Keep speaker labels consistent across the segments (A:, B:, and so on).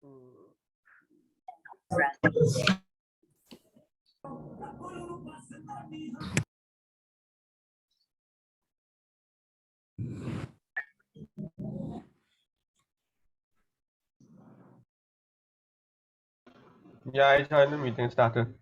A: Mm.
B: Yeah, I joined the meeting started.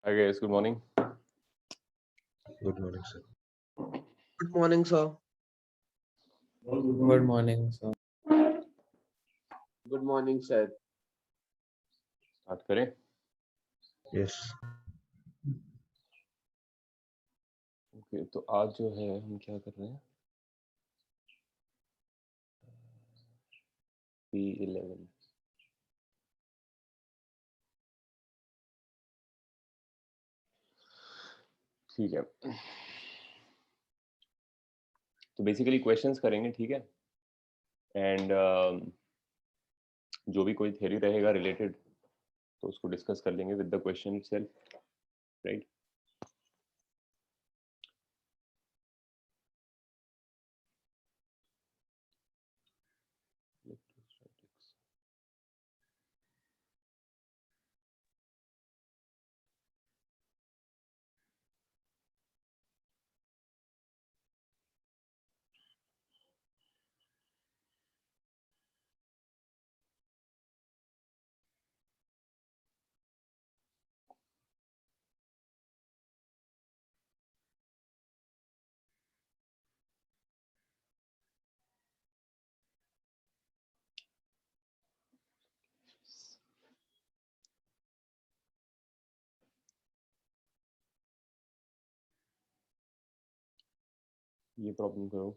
A: Hi guys, good morning.
C: Good morning, sir.
D: Good morning, sir.
E: Good morning, sir.
D: Good morning, sir.
A: Start करें.
C: Yes.
A: Okay, तो आज जो है हम क्या कर रहे हैं? P11. ठीक है. तो बेसिकली क्वेश्चंस करेंगे, ठीक है. एंड जो भी कोई थ्योरी रहेगा रिलेटेड तो उसको डिस्कस कर लेंगे with the question itself, right. ये प्रॉब्लम करो.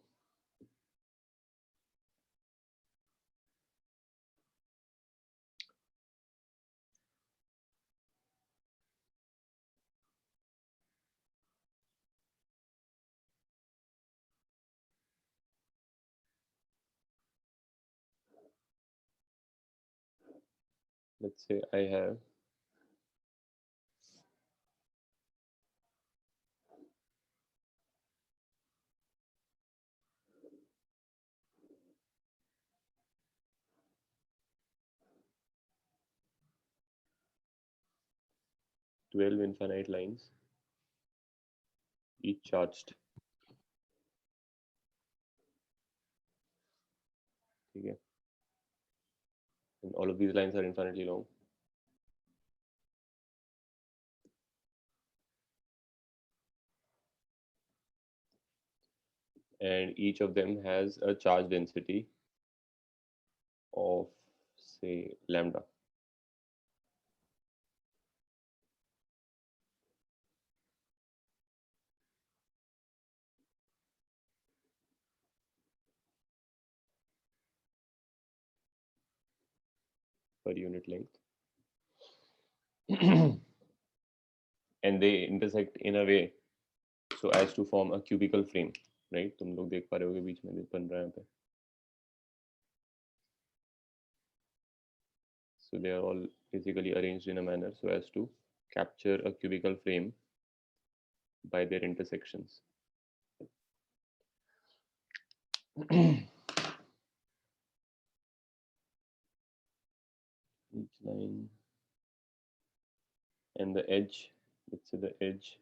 A: Let's say I have twelve infinite lines, each charged. ठीक है. And all of these lines are infinitely long. And each of them has a charge density of, say, lambda. Per unit length. And they intersect in a way so as to form a cubical frame, right? तुम लोग देख पा रहे होगे बीच में बन रहा है यहाँ पे. So they are all basically arranged in a manner so as to capture a cubical frame by their intersections. Each line and the edge, let's say the edge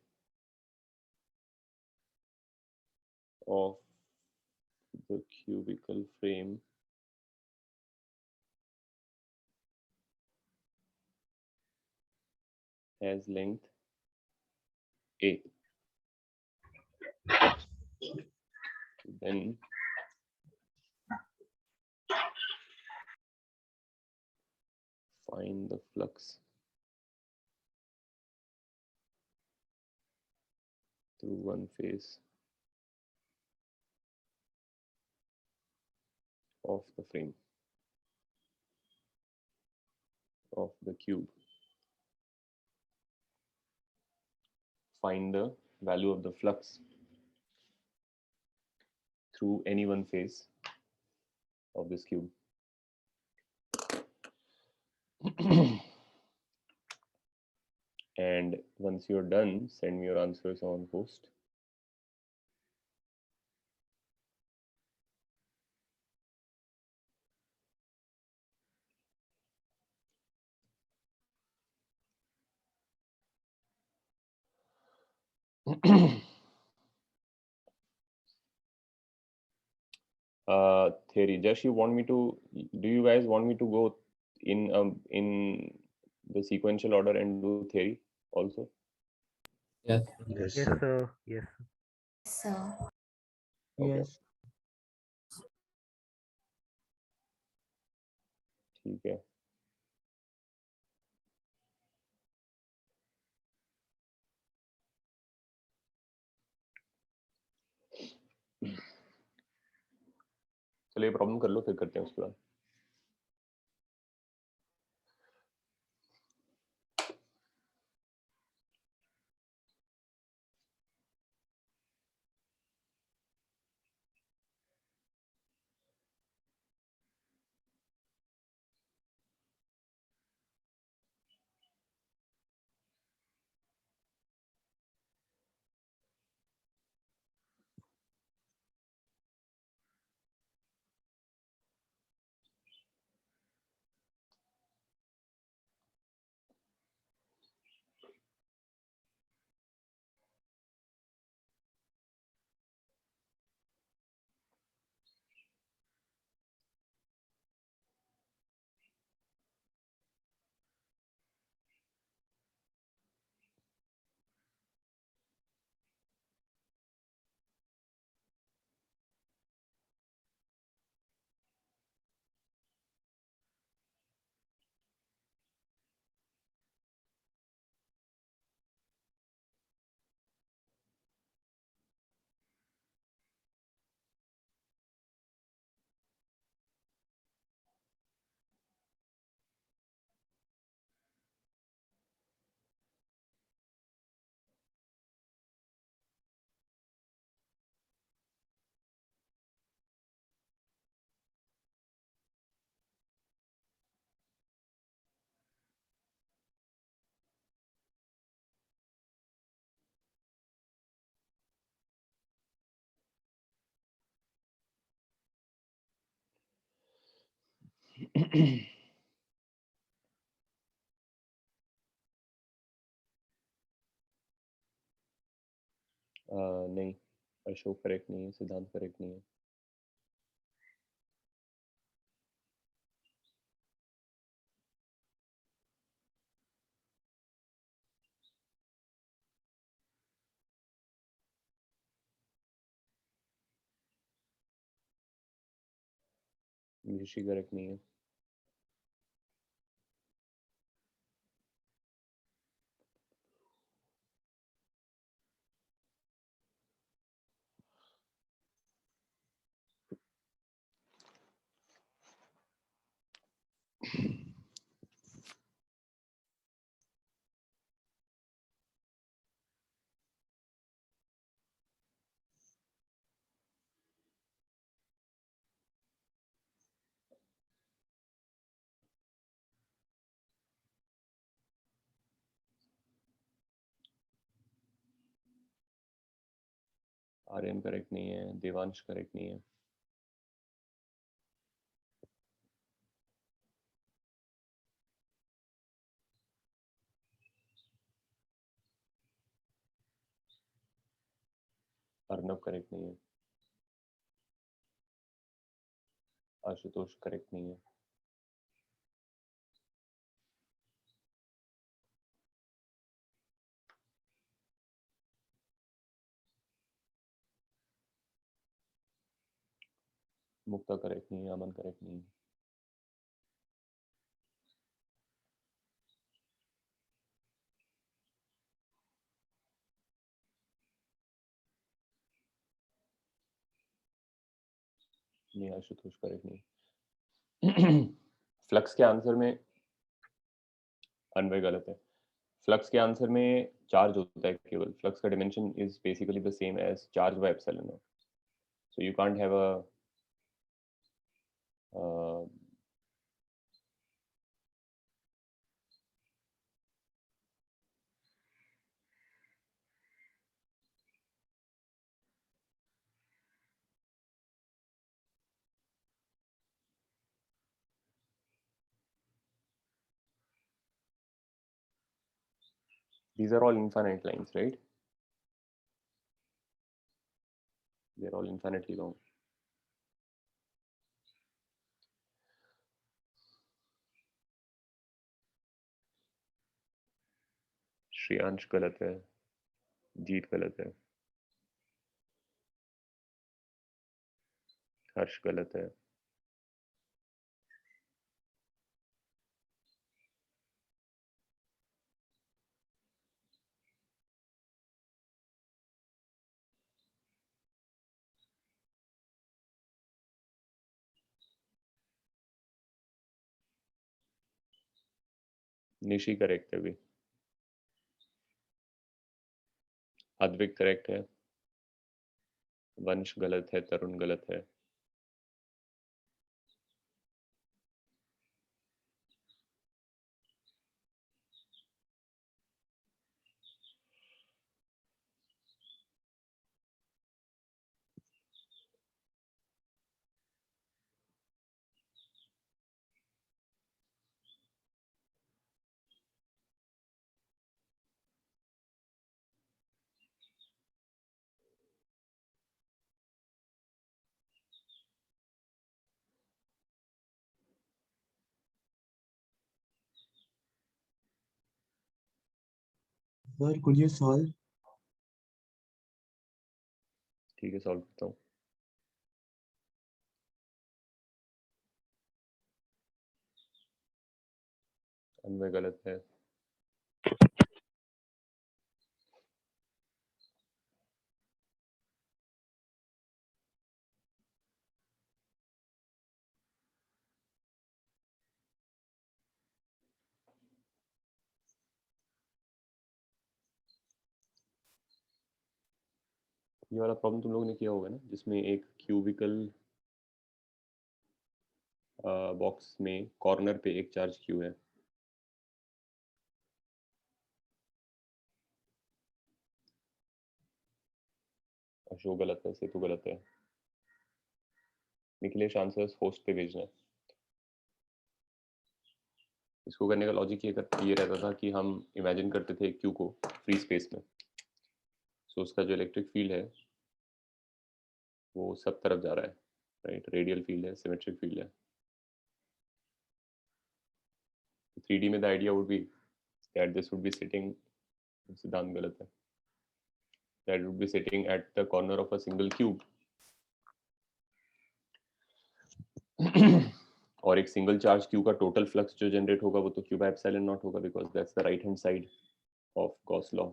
A: of the cubical frame has length A. Then find the flux through one face of the frame of the cube. Find the value of the flux through any one face of this cube. And once you're done, send me your answers on post. Theory. Just you want me to? Do you guys want me to go in the sequential order and do theory also?
E: Yes.
C: Yes,
F: Yes,
C: sir.
F: sir. Yes.
G: So,
A: Okay.
D: Yes.
A: ठीक है. चलो ये problem कर लो, फिर करते हैं उसके बाद. नहीं, अशोक करेक्ट नहीं है, सिद्धांत करेक्ट नहीं है. ऋषि करेक्ट नहीं है. आर्यन करेक्ट नहीं है, देवांश करेक्ट नहीं है. अर्नव करेक्ट नहीं है. आशुतोष करेक्ट नहीं है. मुक्ता करेक्ट नहीं है. अमन करेक्ट नहीं है. नहीं, आशुतोष करेक्ट नहीं. फ्लक्स के आंसर में अनवय गलत है. फ्लक्स के आंसर में चार्ज होता है केवल. फ्लक्स का dimension is basically the same as charge by epsilon not. So you can't have a these are all infinite lines, right? They're all infinitely long. Shreyansh गलत है. जीत गलत है, हर्ष गलत है, निशी करेक्ट है भी, अद्विक करेक्ट है, वंश गलत है, तरुण गलत है,
D: Sir, could you solve?
A: ठीक है सॉल्व करता हूँ। अन्वय गलत है, ये वाला प्रॉब्लम तुम लोगों ने किया होगा ना, जिसमें एक क्यूबिकल बॉक्स में कॉर्नर पे एक चार्ज क्यू है। अशोक गलत है, सेतु गलत है, निखिलेश आंसर्स होस्ट पे भेजना है। इसको करने का लॉजिक ये रहता था कि हम इमेजिन करते थे क्यू को फ्री स्पेस में, सो उसका जो इलेक्ट्रिक फील्ड है वो सब तरफ जा रहा है, राइट, रेडियल फील्ड है, सिमेट्रिक फील्ड है। 3D में the idea would be that this would be sitting, सिद्धांत गलत है, that would be sitting at the corner of a single cube और एक सिंगल चार्ज क्यू का टोटल फ्लक्स जो जनरेट होगा वो तो क्यू बाय एप्सिलॉन नॉट होगा, because that's the right hand side of Gauss law,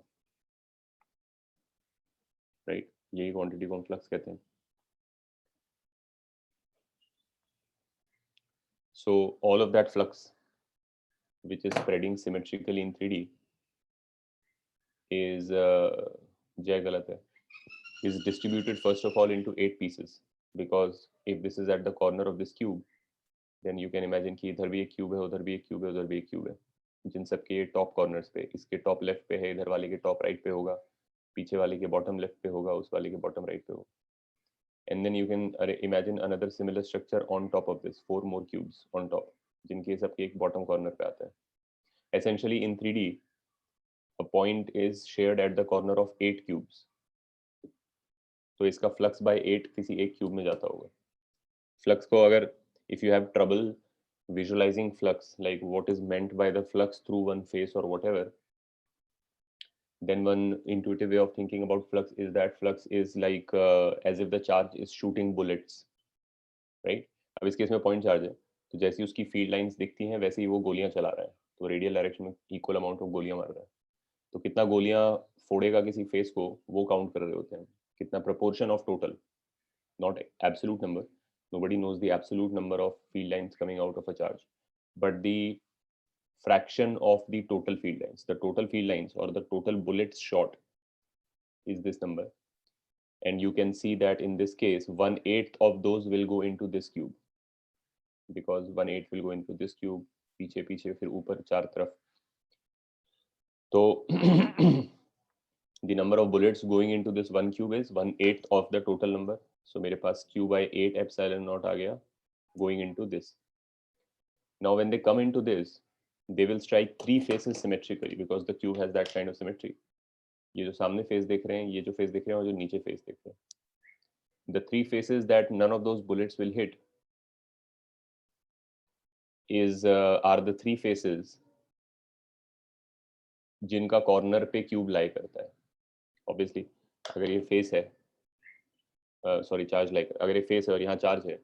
A: right, यही quantity को हम फ्लक्स कहते हैं। So all of that flux which is spreading symmetrically in 3D is Jay galat hai, is distributed first of all into 8 pieces, because if this is at the corner of this cube then you can imagine कि इधर भी एक cube है, उधर भी एक cube है, उधर भी एक क्यूब है, जिन सब के टॉप कॉर्नर्स पे, इसके टॉप लेफ्ट पे है, इधर वाले के टॉप राइट पे होगा, पीछे वाले के बॉटम लेफ्ट पे होगा, उस वाले के बॉटम राइट पे होगा, and then you can imagine another similar structure on top of this, 4 more cubes on top, जिनके सबके एक बॉटम कॉर्नर पे आता है। Essentially in 3D a point is shared at the corner of 8 cubes, तो इसका फ्लक्स बाय 8 किसी एक क्यूब में जाता होगा। फ्लक्स को अगर if you have trouble visualizing flux, like what is meant by the flux through one face or whatever, then one intuitive way of thinking about flux is that flux is like as if the charge is shooting bullets, right? अब इस case में point charge है, तो जैसी उसकी field lines दिखती हैं वैसे ही वो गोलियां चला रहा है, तो रेडियल डायरेक्शन में इक्वल अमाउंट ऑफ गोलियां मार रहा है, तो कितना गोलियां फोड़ेगा किसी फेस को वो काउंट कर रहे होते हैं, कितना proportion of total, not absolute number, nobody knows the absolute number of field lines coming out of a charge, but the fraction of the total field lines, the total field lines or the total bullets shot is this number, and you can see that in this case 1/8 of those will go into this cube, because 1/8 will go into this cube, पीछे पीछे फिर ऊपर चार तरफ, तो the number of bullets going into this one cube is 1/8 of the total number, so मेरे पास q by 8 epsilon naught आ गया going into this. Now when they come into this they will strike 3 faces symmetrically because the cube has that kind of symmetry. ये जो सामने face देख रहे हैं, ये जो फेस देख रहे हैं और जो नीचे फेस देख रहे हैं, the 3 faces that none of those bullets will hit is are the 3 faces जिनका कॉर्नर पे क्यूब लाई करता है, ऑब्वियसली अगर ये फेस है, सॉरी चार्ज लाइक, अगर ये फेस है और यहाँ चार्ज है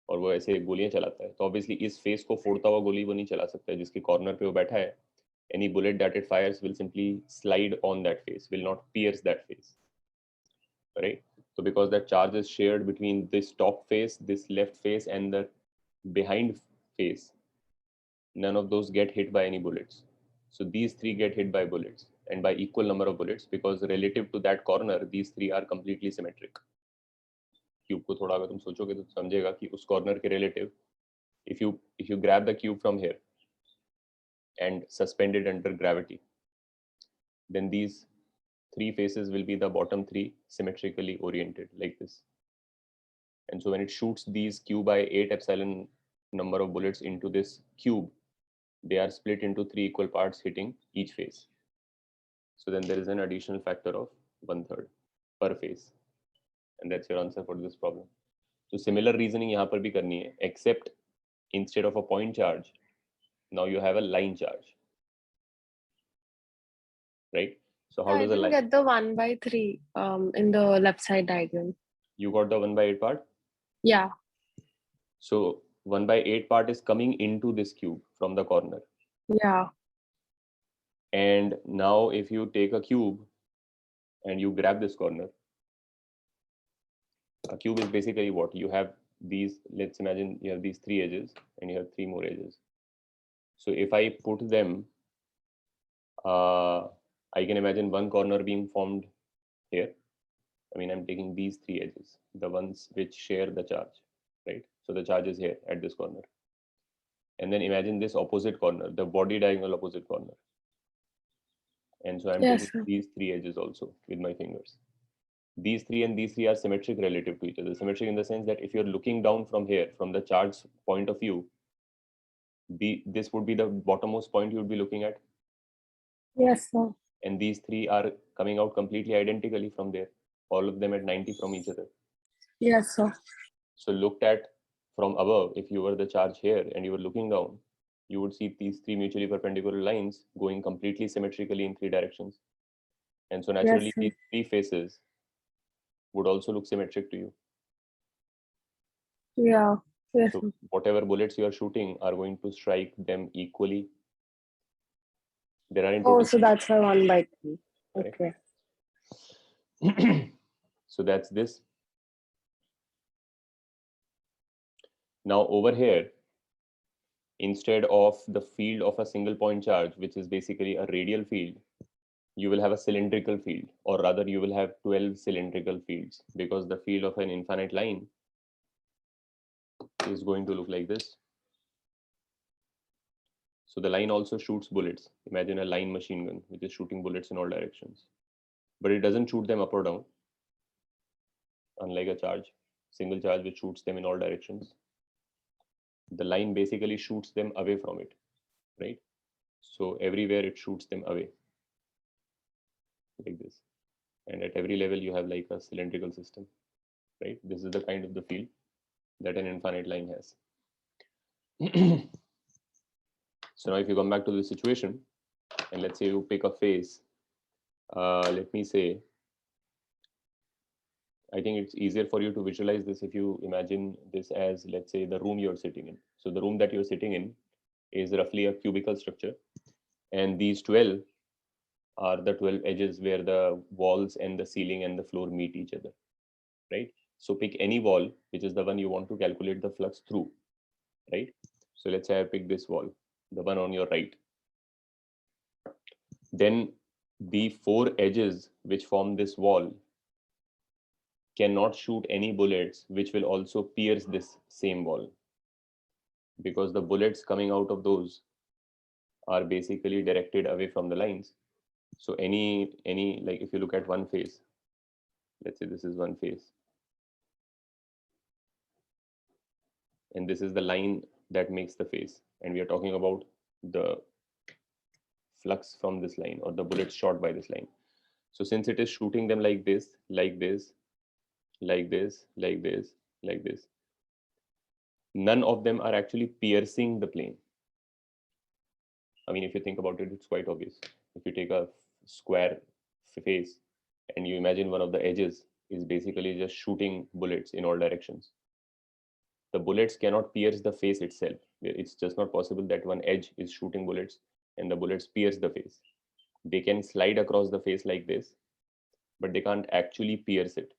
A: और वो ऐसे गोलियां चलाता है, तो ऑब्वियसली इस फेस को फोड़ता हुआ गोली वो नहीं चला सकता है जिसके कॉर्नर पे वो बैठा है. Any bullet that it fires will simply slide on that face, will not pierce that face, right? So because that charge is shared between this top face, this left face, and the behind face, none of those get hit by any bullets. So these three get hit by bullets, and by equal number of bullets, because relative to that corner, these three are completely symmetric. Cube को थोड़ा अगर तुम सोचोगे तो समझेगा कि उस corner के relative, if you grab the cube from here and suspend it under gravity, then these three faces will be the bottom three symmetrically oriented like this. And so when it shoots these q by 8 epsilon number of bullets into this cube, they are split into 3 equal parts hitting each face. So then there is an additional factor of 1/3 per face. And that's your answer for this problem. So similar reasoning यहाँ पर भी करनी है, except instead of a point charge, now you have a line charge. Right? So how
E: I
A: does a
E: didn't
A: line...
E: get the 1/3 in the left side diagram.
A: You got the 1/8 part?
E: Yeah.
A: So 1/8 part is coming into this cube from the corner.
E: Yeah.
A: And now if you take a cube and you grab this corner, a cube is basically what? You have these, let's imagine you have these 3 edges and you have 3 more edges. So if I put them, I can imagine one corner being formed here. I mean, I'm taking these 3 edges, the ones which share the charge, right? So the charge is here at this corner. And then imagine this opposite corner, the body diagonal opposite corner. And so I'm
E: Yes,
A: taking
E: sir.
A: these 3 edges also with my fingers. These 3 and these 3 are symmetric relative to each other. Symmetric in the sense that if you're looking down from here, from the charge point of view, this would be the bottommost point you would be looking at.
E: Yes, sir.
A: And these 3 are coming out completely identically from there, all of them at 90 from each other.
E: Yes, sir.
A: So looked at from above, if you were the charge here and you were looking down, you would see these 3 mutually perpendicular lines going completely symmetrically in 3 directions. And so naturally,
E: Yes, sir.
A: these 3 faces would also look symmetric to you.
E: Yeah. Yes,
A: So
E: sir.
A: whatever bullets you are shooting are going to strike them equally. There are in
E: Oh,
A: total
E: so that's why 1/3.
A: Correct.
E: Okay.
A: So that's this. Now over here, instead of the field of a single point charge, which is basically a radial field, you will have a cylindrical field, or rather you will have 12 cylindrical fields, because the field of an infinite line is going to look like this. So the line also shoots bullets. Imagine a line machine gun, which is shooting bullets in all directions. But it doesn't shoot them up or down, unlike a charge, single charge which shoots them in all directions. The line basically shoots them away from it, right? So everywhere it shoots them away, like this. And at every level you have like a cylindrical system, right? This is the kind of the field that an infinite line has. So now if you come back to the situation, and let's say you pick a face, let me say, I think it's easier for you to visualize this if you imagine this as, let's say, the room you're sitting in. So the room that you're sitting in is roughly a cubical structure, and these 12 are the 12 edges where the walls and the ceiling and the floor meet each other, right? So pick any wall, which is the one you want to calculate the flux through, right? So let's say I pick this wall, the one on your right. Then the 4 edges which form this wall cannot shoot any bullets which will also pierce this same wall, because the bullets coming out of those are basically directed away from the lines. So any like if you look at one face, let's say this is one face, and this is the line that makes the face, and we are talking about the flux from this line, or the bullets shot by this line. So since it is shooting them like this, like this, like this, like this, like this, none of them are actually piercing the plane. I mean, if you think about it, it's quite obvious. If you take a square face and you imagine one of the edges is basically just shooting bullets in all directions. The bullets cannot pierce the face itself. It's just not possible that one edge is shooting bullets and the bullets pierce the face. They can slide across the face like this, but they can't actually pierce it.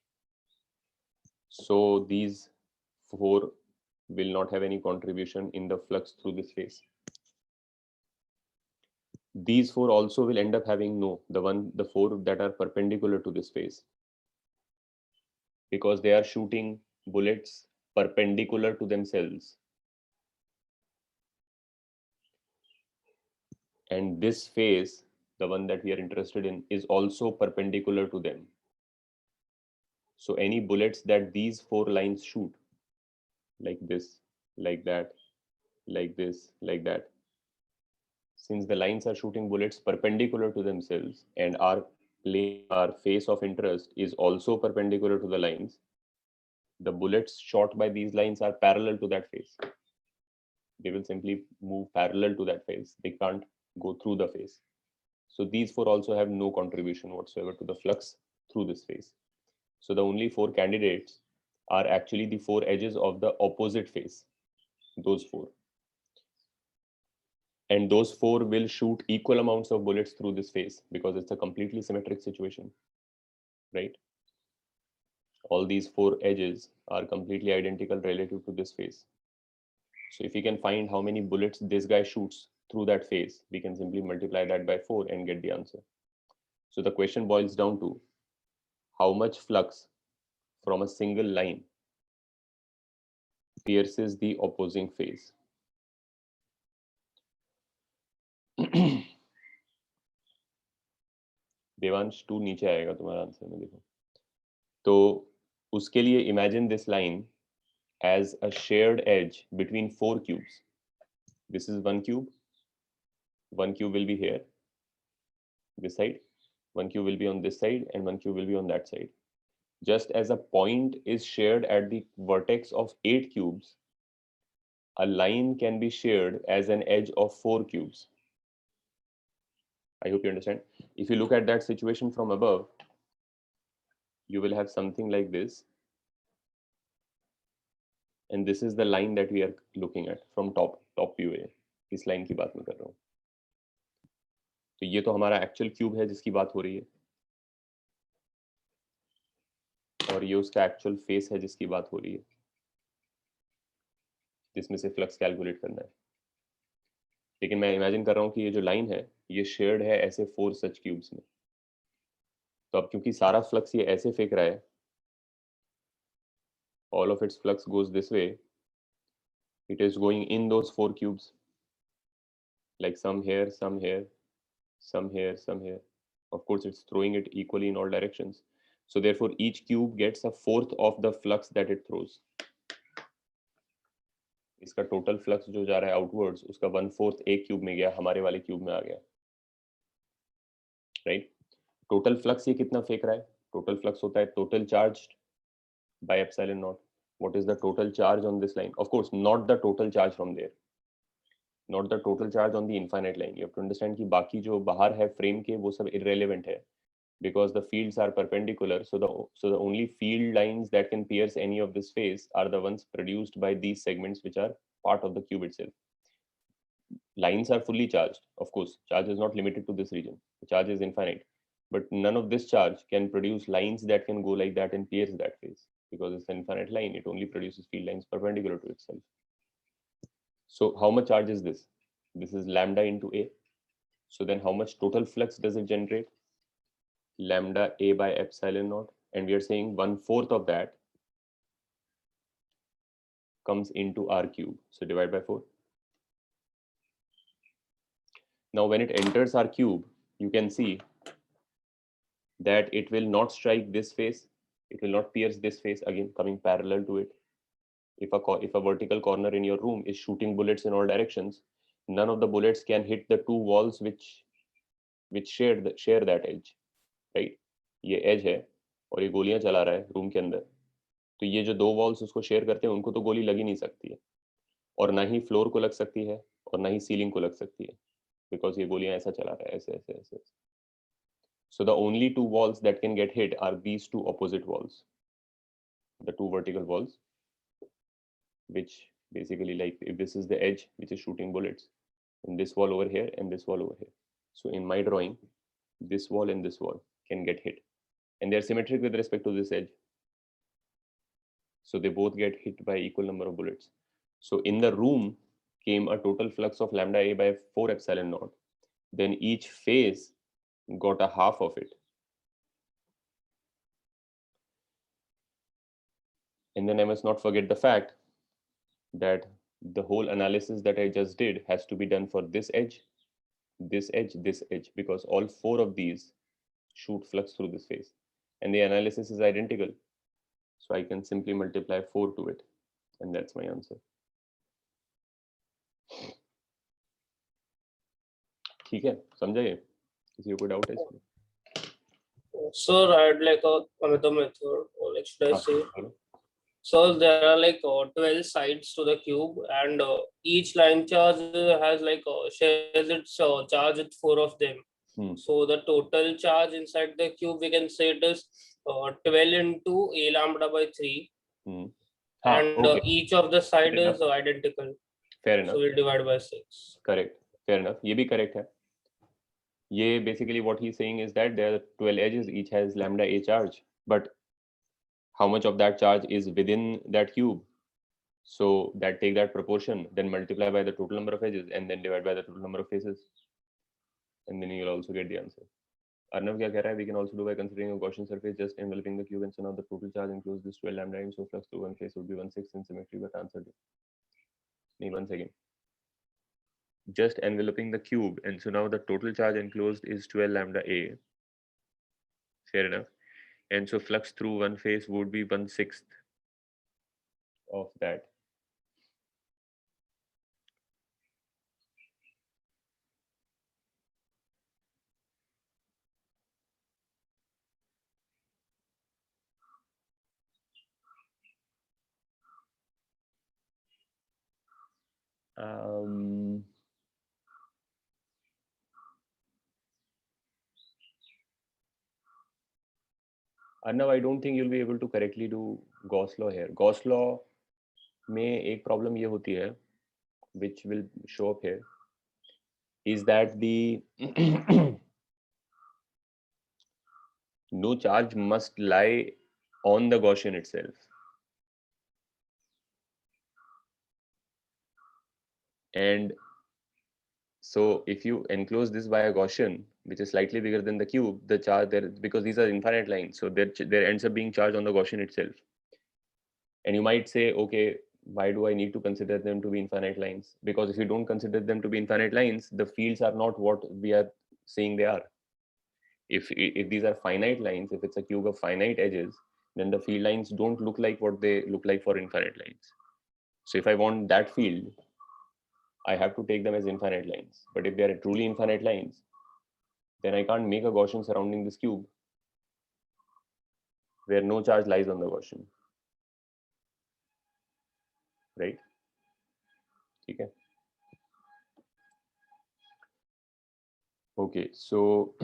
A: So these four will not have any contribution in the flux through this face. These four also will end up having the four that are perpendicular to this face, because they are shooting bullets perpendicular to themselves. And this face, the one that we are interested in, is also perpendicular to them. So any bullets that these four lines shoot, like this, like that, like this, like that, since the lines are shooting bullets perpendicular to themselves and our face of interest is also perpendicular to the lines, the bullets shot by these lines are parallel to that face. They will simply move parallel to that face. They can't go through the face. So these four also have no contribution whatsoever to the flux through this face. So the only four candidates are actually the four edges of the opposite face, those four. And those four will shoot equal amounts of bullets through this face because it's a completely symmetric situation, right? All these four edges are completely identical relative to this face. So if we can find how many bullets this guy shoots through that face, we can simply multiply that by 4 and get the answer. So the question boils down to how much flux from a single line pierces the opposing face. Devansh 2 नीचे आएगा तुम्हारा answer में, देखो। तो उसके लिए imagine this line as a shared edge between 4 cubes. This is one cube will be here, this side, one cube will be on this side, and one cube will be on that side. Just as a point is shared at the vertex of 8 cubes, a line can be shared as an edge of 4 cubes. I hope you understand. If you look at that situation from above, you will have something like this. And this is the line that we are looking at from top view है. इस line की बात मैं कर रहा हूँ. तो ये तो हमारा actual cube है जिसकी बात हो रही है. और ये उसका actual face है जिसकी बात हो रही है. जिसमें से flux calculate करना है. लेकिन मैं imagine कर रहा हूँ कि ये जो line है, ये shared है ऐसे 4 such cubes में. तो अब क्योंकि सारा flux ये ऐसे फेंक रहा है, all of its flux goes this way, it is going in those 4 cubes, like some here, some here, some here, some here. Of course, it's throwing it equally in all directions. So therefore, each cube gets a fourth of the flux that it throws. इसका total flux जो जा रहा है outwards, उसका 1/4 एक cube में गया, हमारे वाले cube में आ गया. Right? Total flux ये कितना फेंक रहा है? Total flux होता है total charge by epsilon naught. What is the total charge on this line? Of course, not the total charge from there. Not the total charge on the infinite line. You have to understand कि बाकी जो बाहर है frame के वो सब irrelevant है, because the fields are perpendicular. So the only field lines that can pierce any of this face are the ones produced by these segments which are part of the cube itself. Lines are fully charged. Of course, charge is not limited to this region. The charge is infinite. But none of this charge can produce lines that can go like that and pierce that face. Because it's an infinite line, it only produces field lines perpendicular to itself. So how much charge is this? This is lambda into A. So then how much total flux does it generate? Lambda A by epsilon naught. And we are saying 1/4 of that comes into R cube. So divide by 4. Now when it enters R cube, you can see that it will not strike this face. It will not pierce this face, again coming parallel to it. If a vertical corner in your room is shooting bullets in all directions, none of the bullets can hit the two walls which share that edge, right? ये edge है और ये गोलियां चला रहा है room के अंदर, तो ये जो दो वॉल्स उसको शेयर करते हैं उनको तो गोली लग ही नहीं सकती है, और ना ही फ्लोर को लग सकती है और ना ही सीलिंग को लग सकती है, बिकॉज ये गोलियां ऐसा चला रहा है, ऐसे ऐसे ऐसे. So the only two walls that can get hit are these two opposite walls, the two vertical walls, which basically, like, if this is the edge which is shooting bullets, and this wall over here and this wall over here. So in my drawing, this wall and this wall can get hit, and they're symmetric with respect to this edge. So they both get hit by equal number of bullets. So in the room came a total flux of lambda a by 4 epsilon naught. Then each phase got a half of it. And then I must not forget the fact that the whole analysis that I just did has to be done for this edge, this edge, this edge, because all four of these shoot flux through this phase. And the analysis is identical. So I can simply multiply 4 to it. And that's my answer. ठीक है, समझा ये? किसी को कोई doubt है इसमें?
F: Sir, I had like another method, or like should I say?
A: बोलो।
F: So there are like 12 sides to the cube, and each line charge has like shares its charge with 4 of them. So the total charge inside the cube, we can say it is 12 into a lambda by 3, and
A: okay.
F: each of the side
A: Fair
F: is identical.
A: Fair enough.
F: So we'll divide by 6.
A: Correct. Fair enough. ये भी correct है. ये basically what he's saying is that there are 12 edges, each has lambda a charge, but how much of that charge is within that cube? So that take that proportion, then multiply by the total number of edges, and then divide by the total number of faces, and then you'll also get the answer. Arnav क्या कह रहा है? We can also do by considering a Gaussian surface just enveloping the cube, and so now the total charge includes this 12 lambda m, so flux through one face would be 1/6 in symmetry, but answer नहीं, 1 second. Just enveloping the cube, and so now the total charge enclosed is 12 lambda a. Fair enough. And so flux through one face would be 1/6 of that. Arnav, I don't think you'll be able to correctly do Gauss law here. Gauss law में एक problem ये होती है, which will show up here, is that the no charge must lie on the Gaussian itself. And so if you enclose this by a Gaussian, which is slightly bigger than the cube, the charge there, because these are infinite lines, so there ends up being charge on the Gaussian itself. And you might say, okay, why do I need to consider them to be infinite lines? Because if you don't consider them to be infinite lines, the fields are not what we are saying they are. If these are finite lines, if it's a cube of finite edges, then the field lines don't look like what they look like for infinite lines. So if I want that field, I have to take them as infinite lines. But if they are truly infinite lines, then I can't make a Gaussian surrounding this cube where no charge lies on the Gaussian. Right? Okay. Okay, so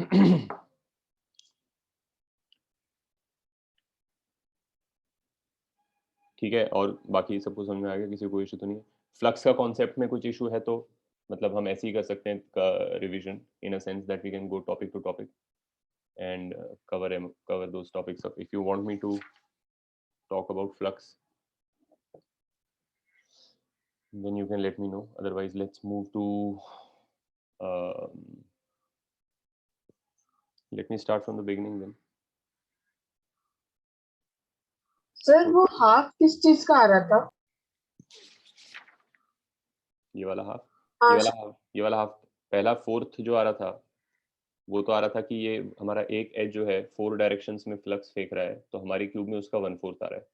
A: ठीक है, और बाकी सबको समझ में आ गया? किसी को इशू तो नहीं है? फ्लक्स का कॉन्सेप्ट में कुछ इशू है तो मतलब हम ऐसे ही कर सकते हैं revision in a sense that we can go topic to topic and cover those topics up. If you want me to talk about flux, then you can let me know. Otherwise, let's move to let me start from the beginning then.
G: Sir वो half किस चीज का आ रहा था?
A: ये वाला half,
G: हाँ,
A: ये वाला हाफ पहला फोर्थ जो आ रहा था वो तो आ रहा था कि ये हमारा एक एज जो है 4 डायरेक्शंस में फ्लक्स फेंक रहा है, तो हमारे क्यूब में उसका 1/4 आ रहा है.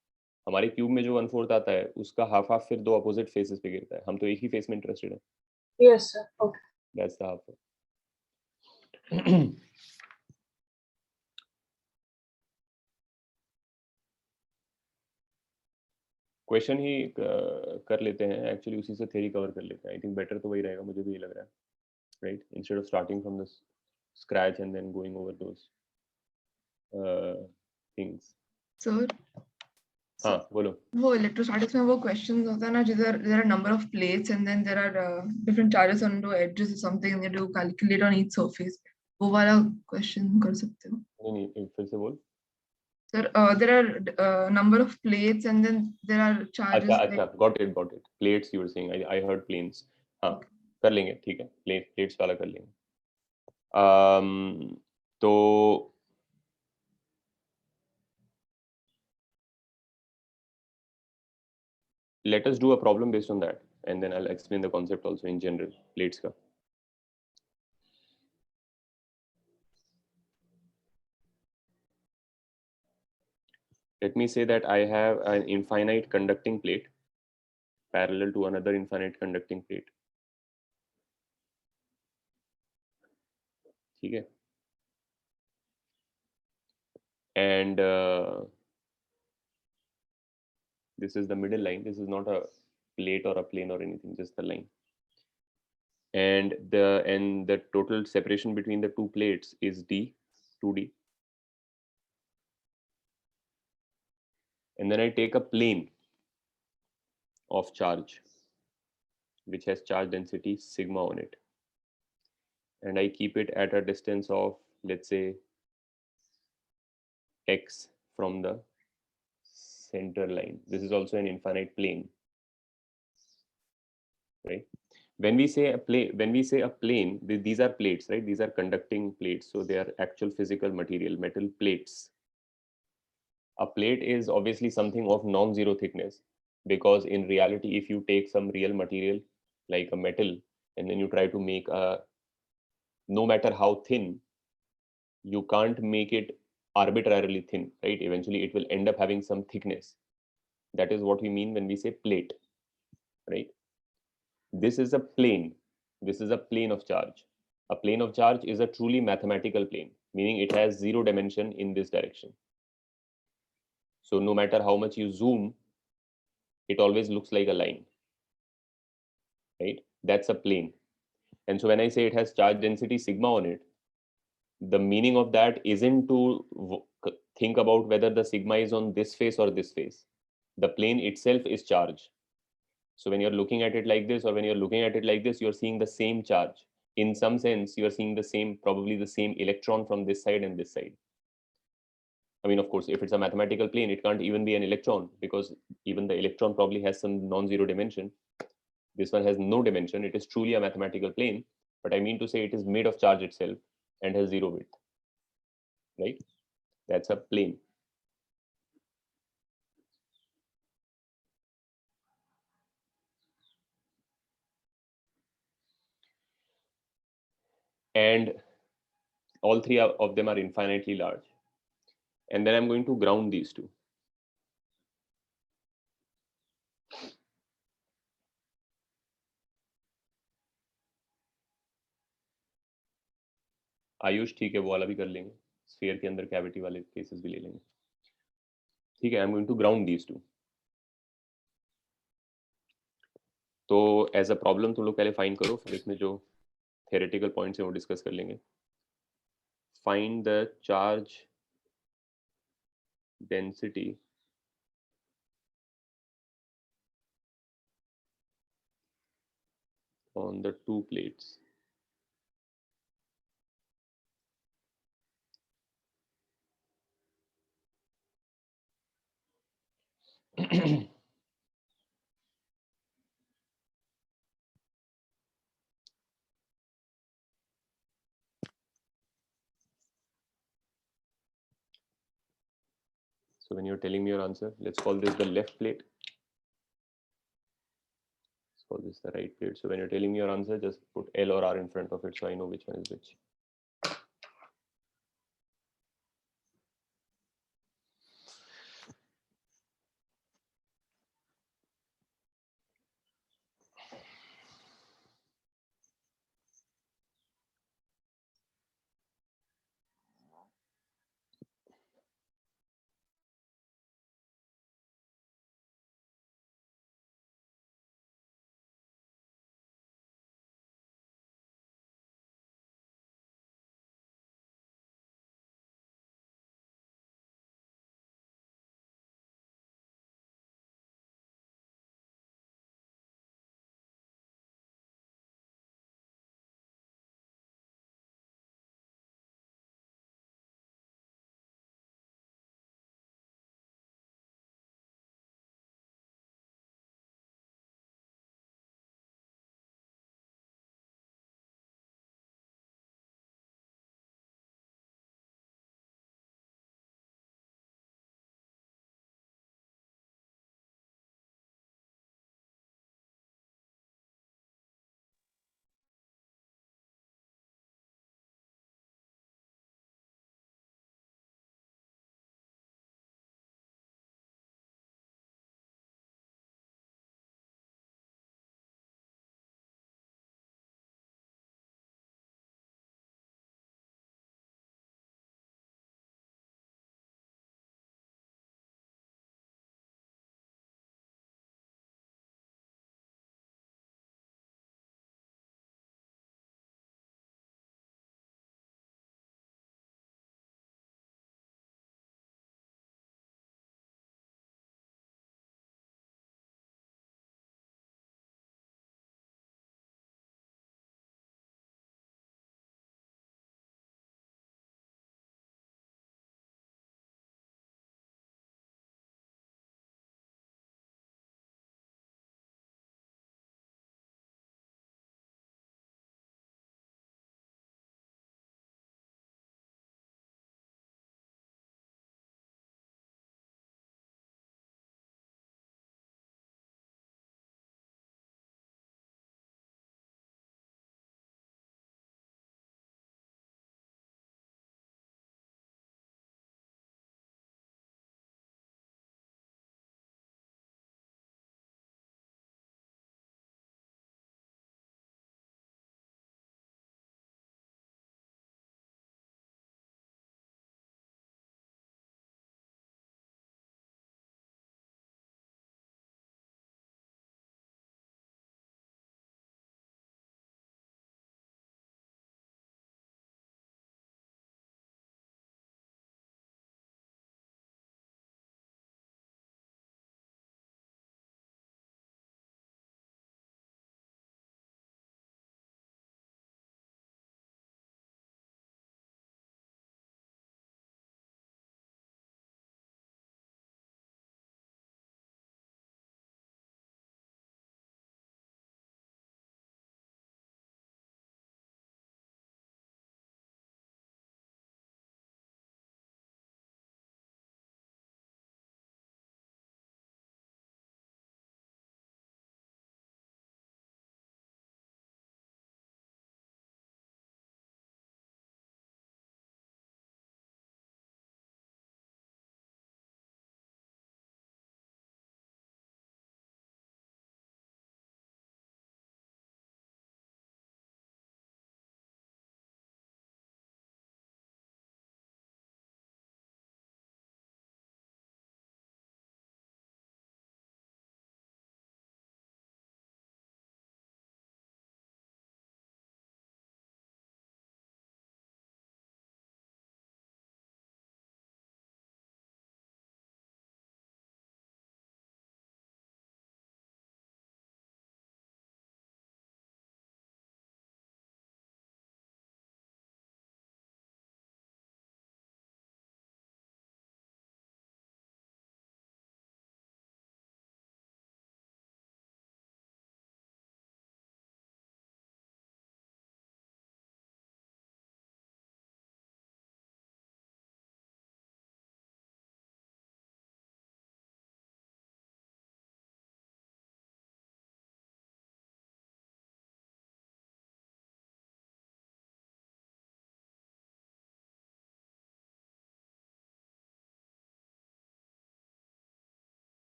A: हमारे क्यूब में जो 1/4 आता है उसका हाफ हाफ फिर 2 अपोजिट फेसेस पे गिरता है. हम तो एक ही फेस में इंटरेस्टेड है.
G: Yes sir, okay.
A: That's the half. Question ही कर लेते हैं, एक्चुअली उसी से थ्योरी कवर कर लेते हैं. आई थिंक बेटर तो वही रहेगा, मुझे भी ये लग रहा है, right? Instead of starting from the scratch and then going over those. things.
H: Sir,
A: हाँ बोलो.
H: वो electrostatics में वो questions होता है ना जिधर there are number of plates and then there are different charges on the edges or something and you have to calculate on each surface. वो वाला question कर सकते हो.
A: नहीं फिर से बोल.
H: Sir, there are number of plates and then there are charges.
A: अच्छा got it. Plates you were saying. I heard planes. हाँ कर लेंगे ठीक है. Plates वाला कर लेंगे. तो let us do a problem based on that and then I'll explain the concept also in general. Plates का. Let me say that I have an infinite conducting plate parallel to another infinite conducting plate. ठीक है. And this is the middle line. This is not a plate or a plane or anything, just the line. And the total separation between the two plates is d, 2d. And then I take a plane of charge which has charge density sigma on it. And I keep it at a distance of, let's say, x from the center line. This is also an infinite plane, right? When we say a plane, these are plates, right? These are conducting plates, so they are actual physical material, metal plates. A plate is obviously something of non-zero thickness, because in reality, if you take some real material like a metal and then you try to make no matter how thin, you can't make it arbitrarily thin, right? Eventually it will end up having some thickness. That is what we mean when we say plate, right? This is a plane. This is a plane of charge. A plane of charge is a truly mathematical plane, meaning it has zero dimension in this direction. So no matter how much you zoom, it always looks like a line, right? That's a plane. And so when I say it has charge density sigma on it, the meaning of that isn't to think about whether the sigma is on this face or this face. The plane itself is charge. So when you're looking at it like this, or when you're looking at it like this, you're seeing the same charge. In some sense, you're seeing the same, probably the same electron from this side and this side. I mean, of course, if it's a mathematical plane, it can't even be an electron, because even the electron probably has some non-zero dimension. This one has no dimension. It is truly a mathematical plane, but I mean to say it is made of charge itself and has zero width, right? That's a plane. And all three of them are infinitely large. And then I'm going to ground these two. Ayush ठीक है, वो वाला भी कर लेंगे. Sphere के अंदर cavity वाले केसेस भी ले लेंगे. ठीक है, I am going to ground these two. तो एज अ प्रॉब्लम तुम लोग पहले फाइंड करो, फिर इसमें जो थ्योरेटिकल पॉइंट्स हैं वो डिस्कस कर लेंगे. Find the charge density on the two plates. So when you're telling me your answer, let's call this the left plate. Let's call this the right plate. So when you're telling me your answer, just put L or R in front of it so I know which one is which.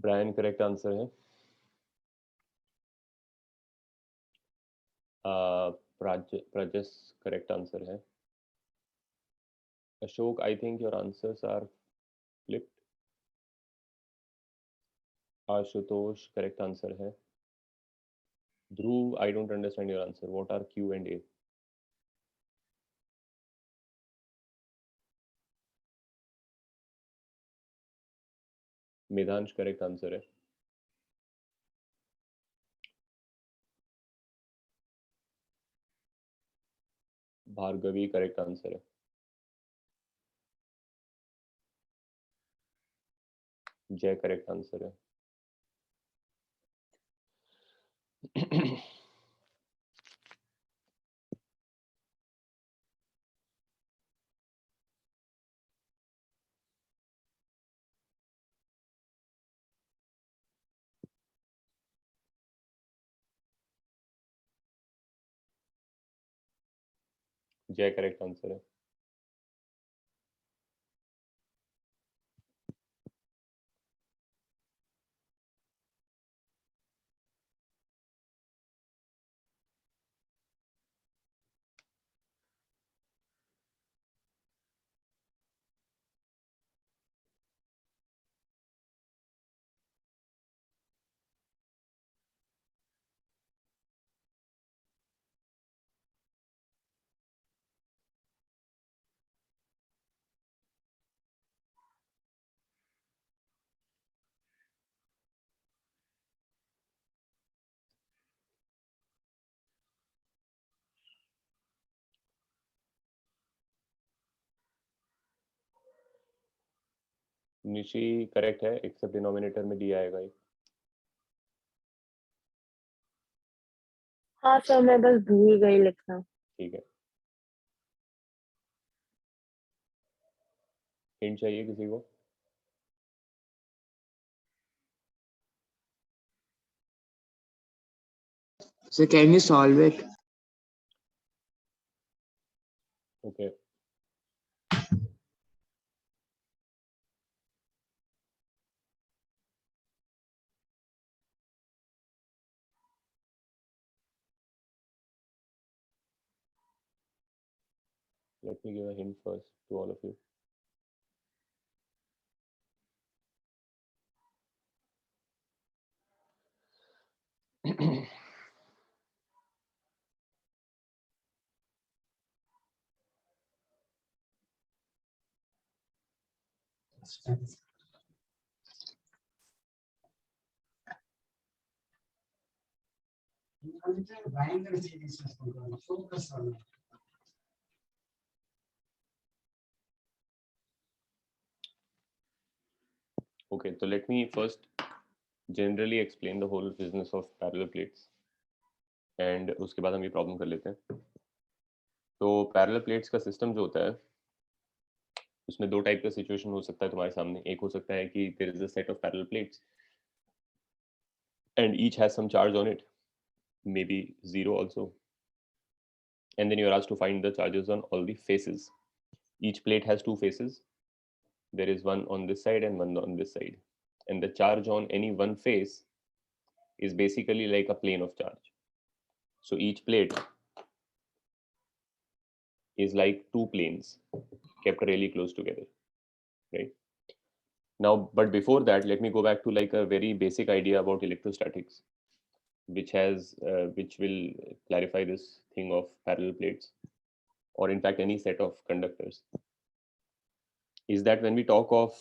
A: Brian correct answer है. Prajas correct answer है. Ashok, I think your answers are flipped. Ashutosh correct answer है. Dhruv, I don't understand your answer. What are Q and A? Medhansh correct answer है. Bhargavi correct answer है. जय correct answer है. जय correct answer है. Nishi correct है, accept denominator में D आएगा.
E: हाँ सर, मैं बस भूल गई लिखना.
A: ठीक है. हिंट चाहिए किसी को?
D: So can you solve it?
A: Okay. Let me give a hint first to all of you. Okay, so let me first generally explain the whole business of parallel plates, and उसके बाद हम ये problem कर लेते हैं. तो parallel plates का system जो होता है उसमें दो टाइप का सिचुएशन हो सकता है तुम्हारे सामने. एक हो सकता है कि there is a set of parallel plates and each has some charge on it, maybe 0 also, and then you are asked to find the charges on all the faces. Each plate has two faces. There is one on this side and one on this side, and the charge on any one face is basically like a plane of charge. So each plate is like two planes kept really close together, right? Now, but before that, let me go back to like a very basic idea about electrostatics, which will clarify this thing of parallel plates, or in fact any set of conductors. Is that when we talk of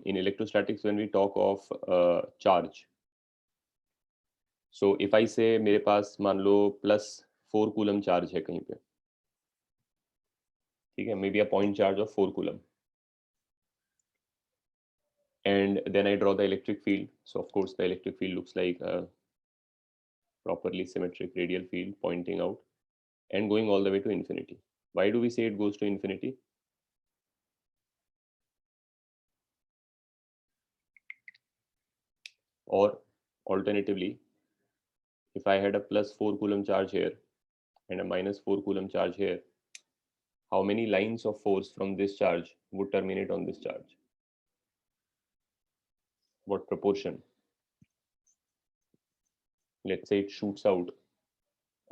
A: in electrostatics, when we talk of charge, so if I say मेरे पास मान लो +4 coulomb charge है कहीं पे, ठीक है, maybe a point charge of 4 coulomb, and then I draw the electric field. So of course the electric field looks like a properly symmetric radial field pointing out and going all the way to infinity. Why do we say it goes to infinity? Or alternatively, if I had a +4 coulomb charge here and a -4 coulomb charge here, how many lines of force from this charge would terminate on this charge? what proportion? Let's say it shoots out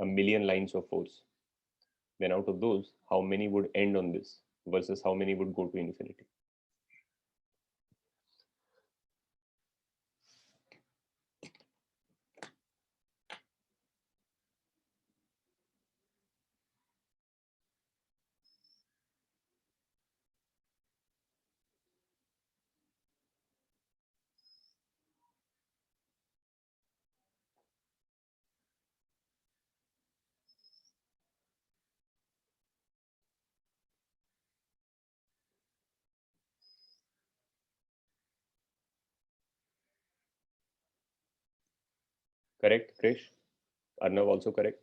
A: 1,000,000 lines of force. Then out of those, how many would end on this versus how many would go to infinity? Correct, Krish? Arnav also correct?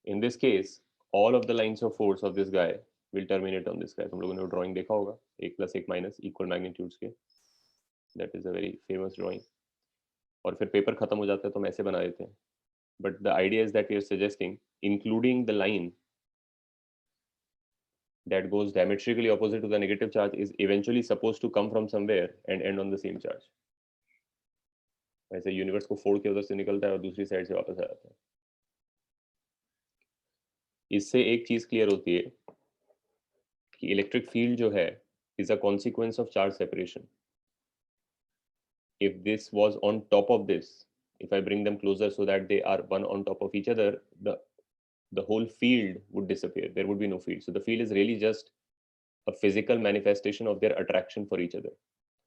A: In this case, all of the lines of force of this guy will terminate on this guy. तुम लोगों ने drawing देखा होगा, 1 + 1 - equal magnitudes के. That is a very famous drawing. और फिर paper खत्म हो जाता है तो हम ऐसे बना देते हैं. But the idea is that we are suggesting including the line that goes diametrically opposite to the negative charge is eventually supposed to come from somewhere and end on the same charge. ऐसे universe को फोड़ के उधर से निकलता है और दूसरी साइड से वापस आ जाता है. इससे एक चीज क्लियर होती है कि इलेक्ट्रिक फील्ड जो है is a consequence of charge separation. If this was on top of this, if I bring them closer so that they are one on top of each other, the whole field would disappear. There would be no field. So the field is really just a physical manifestation of their attraction for each other.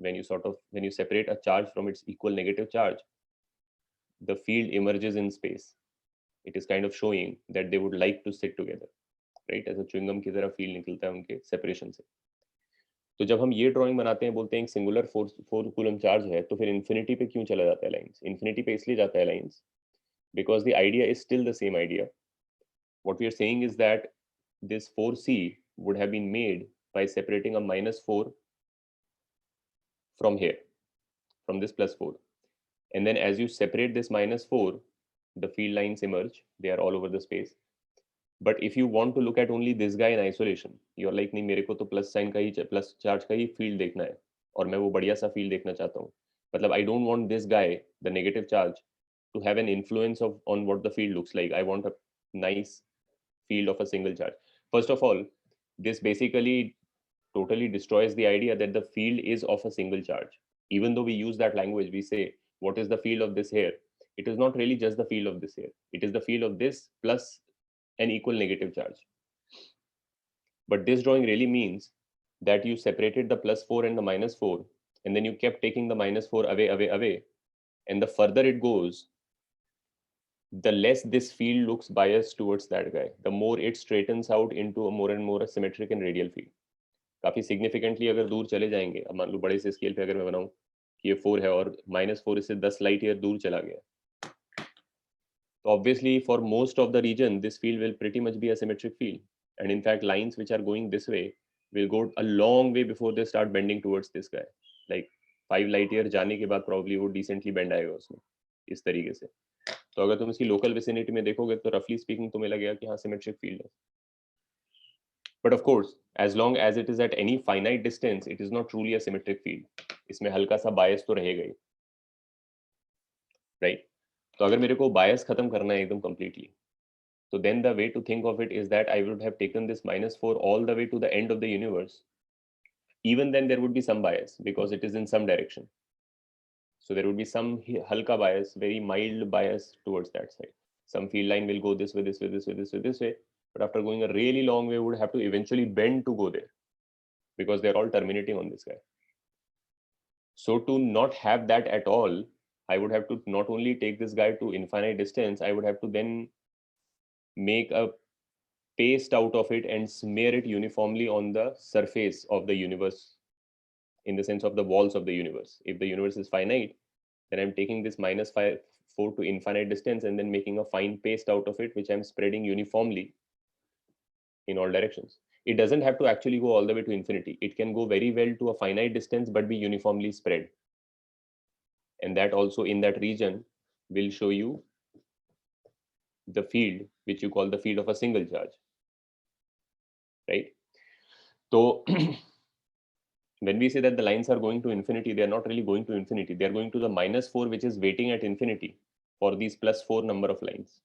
A: When you separate a charge from its equal negative charge, the field emerges in space. It is kind of showing that they would like to sit together, right? As a chewing gum की तरह feel निकलता है उनके separation से. तो जब हम ये ड्राइंग बनाते हैं बोलते हैं एक सिंगुलर 4 कूलम चार्ज है, तो फिर इन्फिनिटी पे क्यों चला जाता है लाइंस? इन्फिनिटी पे इसलिए जाता है lines because the idea is still the same idea. What we are saying is that this 4c would have been made by separating a -4 from here, from this +4, and then as you separate this -4, the field lines emerge. They are all over the space. But if you want to look at only this guy in isolation, you're like नहीं मेरे को तो plus sign का ही plus charge का ही field देखना है और मैं वो बढ़िया सा फील्ड देखना चाहता हूँ. मतलब I don't want this guy, the negative charge, to have an influence on what the field looks like. I want a nice field of a single charge. First of all, this basically totally destroys the idea that the field is of a single charge. Even though we use that language, we say, what is the field of this here? It is not really just the field of this here. It is the field of this plus an equal negative charge. But this drawing really means that you separated the +4 and the -4, and then you kept taking the -4 away, and the further it goes, the less this field looks biased towards that guy, the more it straightens out into a more and more symmetric and radial field. काफी significantly अगर दूर चले जाएंगे, अब मान लो बड़े से scale पे अगर मैं बनाऊं कि ये 4 है और -4 इससे 10 लाइट ईयर दूर चला गया, so obviously for most of the region this field will pretty much be a symmetric field, and in fact lines which are going this way will go a long way before they start bending towards this guy. Like 5 light year जाने के बाद probably वो decently bend आएगा उसमें इस तरीके से. तो अगर तुम इसकी local vicinity में देखोगे तो roughly speaking तुम्हें लगेगा कि हाँ symmetric field है. But of course, as long as it is at any finite distance, it is not truly a symmetric field. इसमें हल्का सा bias तो रहेगा ही, right? तो अगर मेरे को bias खत्म करना है एकदम completely, so then the way to think of it is that I would have taken this -4 all the way to the end of the universe. Even then there would be some bias because it is in some direction. So there would be some halka bias, very mild bias towards that side. Some field line will go this way, this way, this way, this way, this way. But after going a really long way, would have to eventually bend to go there because they're all terminating on this guy. So to not have that at all, I would have to not only take this guy to infinite distance, I would have to then make a paste out of it and smear it uniformly on the surface of the universe, in the sense of the walls of the universe. If the universe is finite, then I'm taking this -4 to infinite distance and then making a fine paste out of it, which I'm spreading uniformly in all directions. It doesn't have to actually go all the way to infinity. It can go very well to a finite distance, but be uniformly spread. And that also in that region will show you the field, which you call the field of a single charge, right? So when we say that the lines are going to infinity, they are not really going to infinity. They are going to the -4, which is waiting at infinity for these +4 number of lines.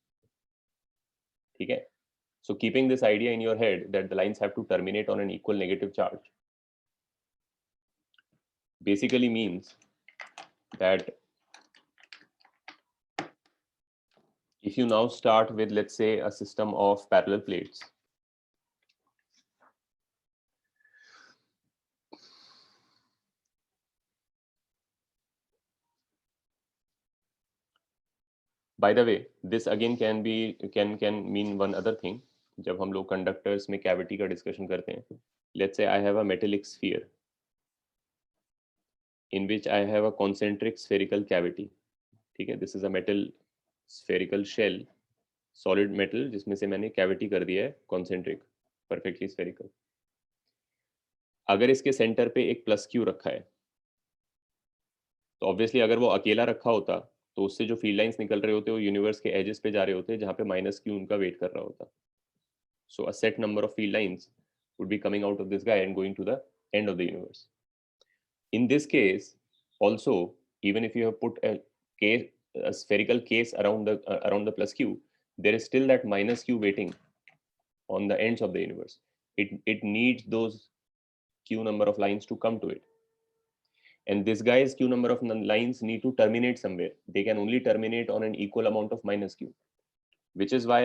A: ठीक है? So keeping this idea in your head that the lines have to terminate on an equal negative charge basically means that if you now start with, let's say, a system of parallel plates, by the way, this again can mean one other thing. जब हम लोग conductors में cavity का discussion करते हैं, let's say I have a metallic sphere in which I have a concentric spherical cavity. ठीक है, this is a metal spherical shell, solid metal, जिसमें से मैंने कैविटी कर दिया है concentric, perfectly spherical. अगर इसके सेंटर पे एक +q रखा है, तो ऑब्वियसली अगर वो अकेला रखा होता तो उससे जो फील्ड लाइंस निकल रहे होते वो यूनिवर्स के एजेस पे जा रहे होते जहाँ पे -q उनका वेट कर रहा होता. So a set number of field lines would be coming out of this guy and going to the end of the universe. In this case, also, even if you have put a spherical case around the +q, there is still that -q waiting on the ends of the universe. It needs those q number of lines to come to it. And this guy's q number of lines need to terminate somewhere. They can only terminate on an equal amount of -q, which is why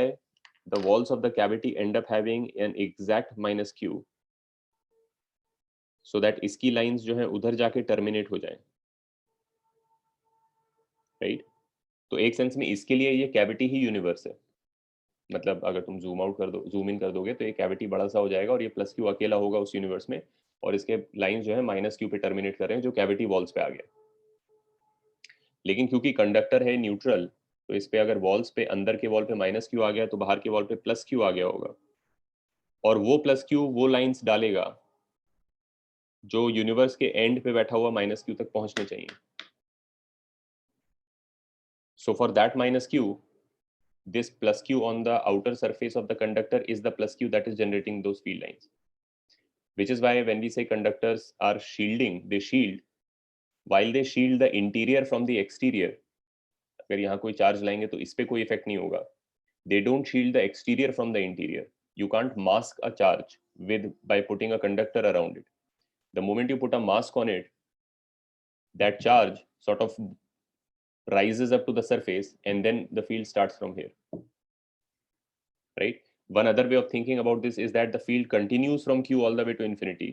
A: the walls of the cavity end up having an exact -q, so that इसकी lines जो है उधर जाके terminate हो जाए, right? तो एक sense में इसके लिए ये कैविटी ही यूनिवर्स है. मतलब अगर तुम जूम इन कर दोगे तो ये कैविटी बड़ा सा हो जाएगा और ये +q अकेला होगा उस यूनिवर्स में, और इसके लाइंस जो है -q पे टर्मिनेट कर रहे हैं जो कैविटी वॉल्स पे आ गया. लेकिन क्योंकि कंडक्टर है न्यूट्रल, तो इस पे अगर वॉल्स पे अंदर के वॉल पे -q आ गया तो बाहर के वॉल पे +q आ गया होगा, और वो +q वो लाइंस डालेगा जो यूनिवर्स के एंड पे बैठा हुआ -q तक पहुंचने चाहिए. So for that -q, this +q on the outer surface of the conductor is the +q that is generating those field lines. Which is why when we say conductors are shielding, they shield. While they shield the interior from the exterior, अगर यहाँ कोई charge लाएंगे तो इस पे कोई effect नहीं होगा. They don't shield the exterior from the interior. You can't mask a charge by putting a conductor around it. The moment you put a mask on it, that charge sort of rises up to the surface and then the field starts from here, right? One other way of thinking about this is that the field continues from q all the way to infinity.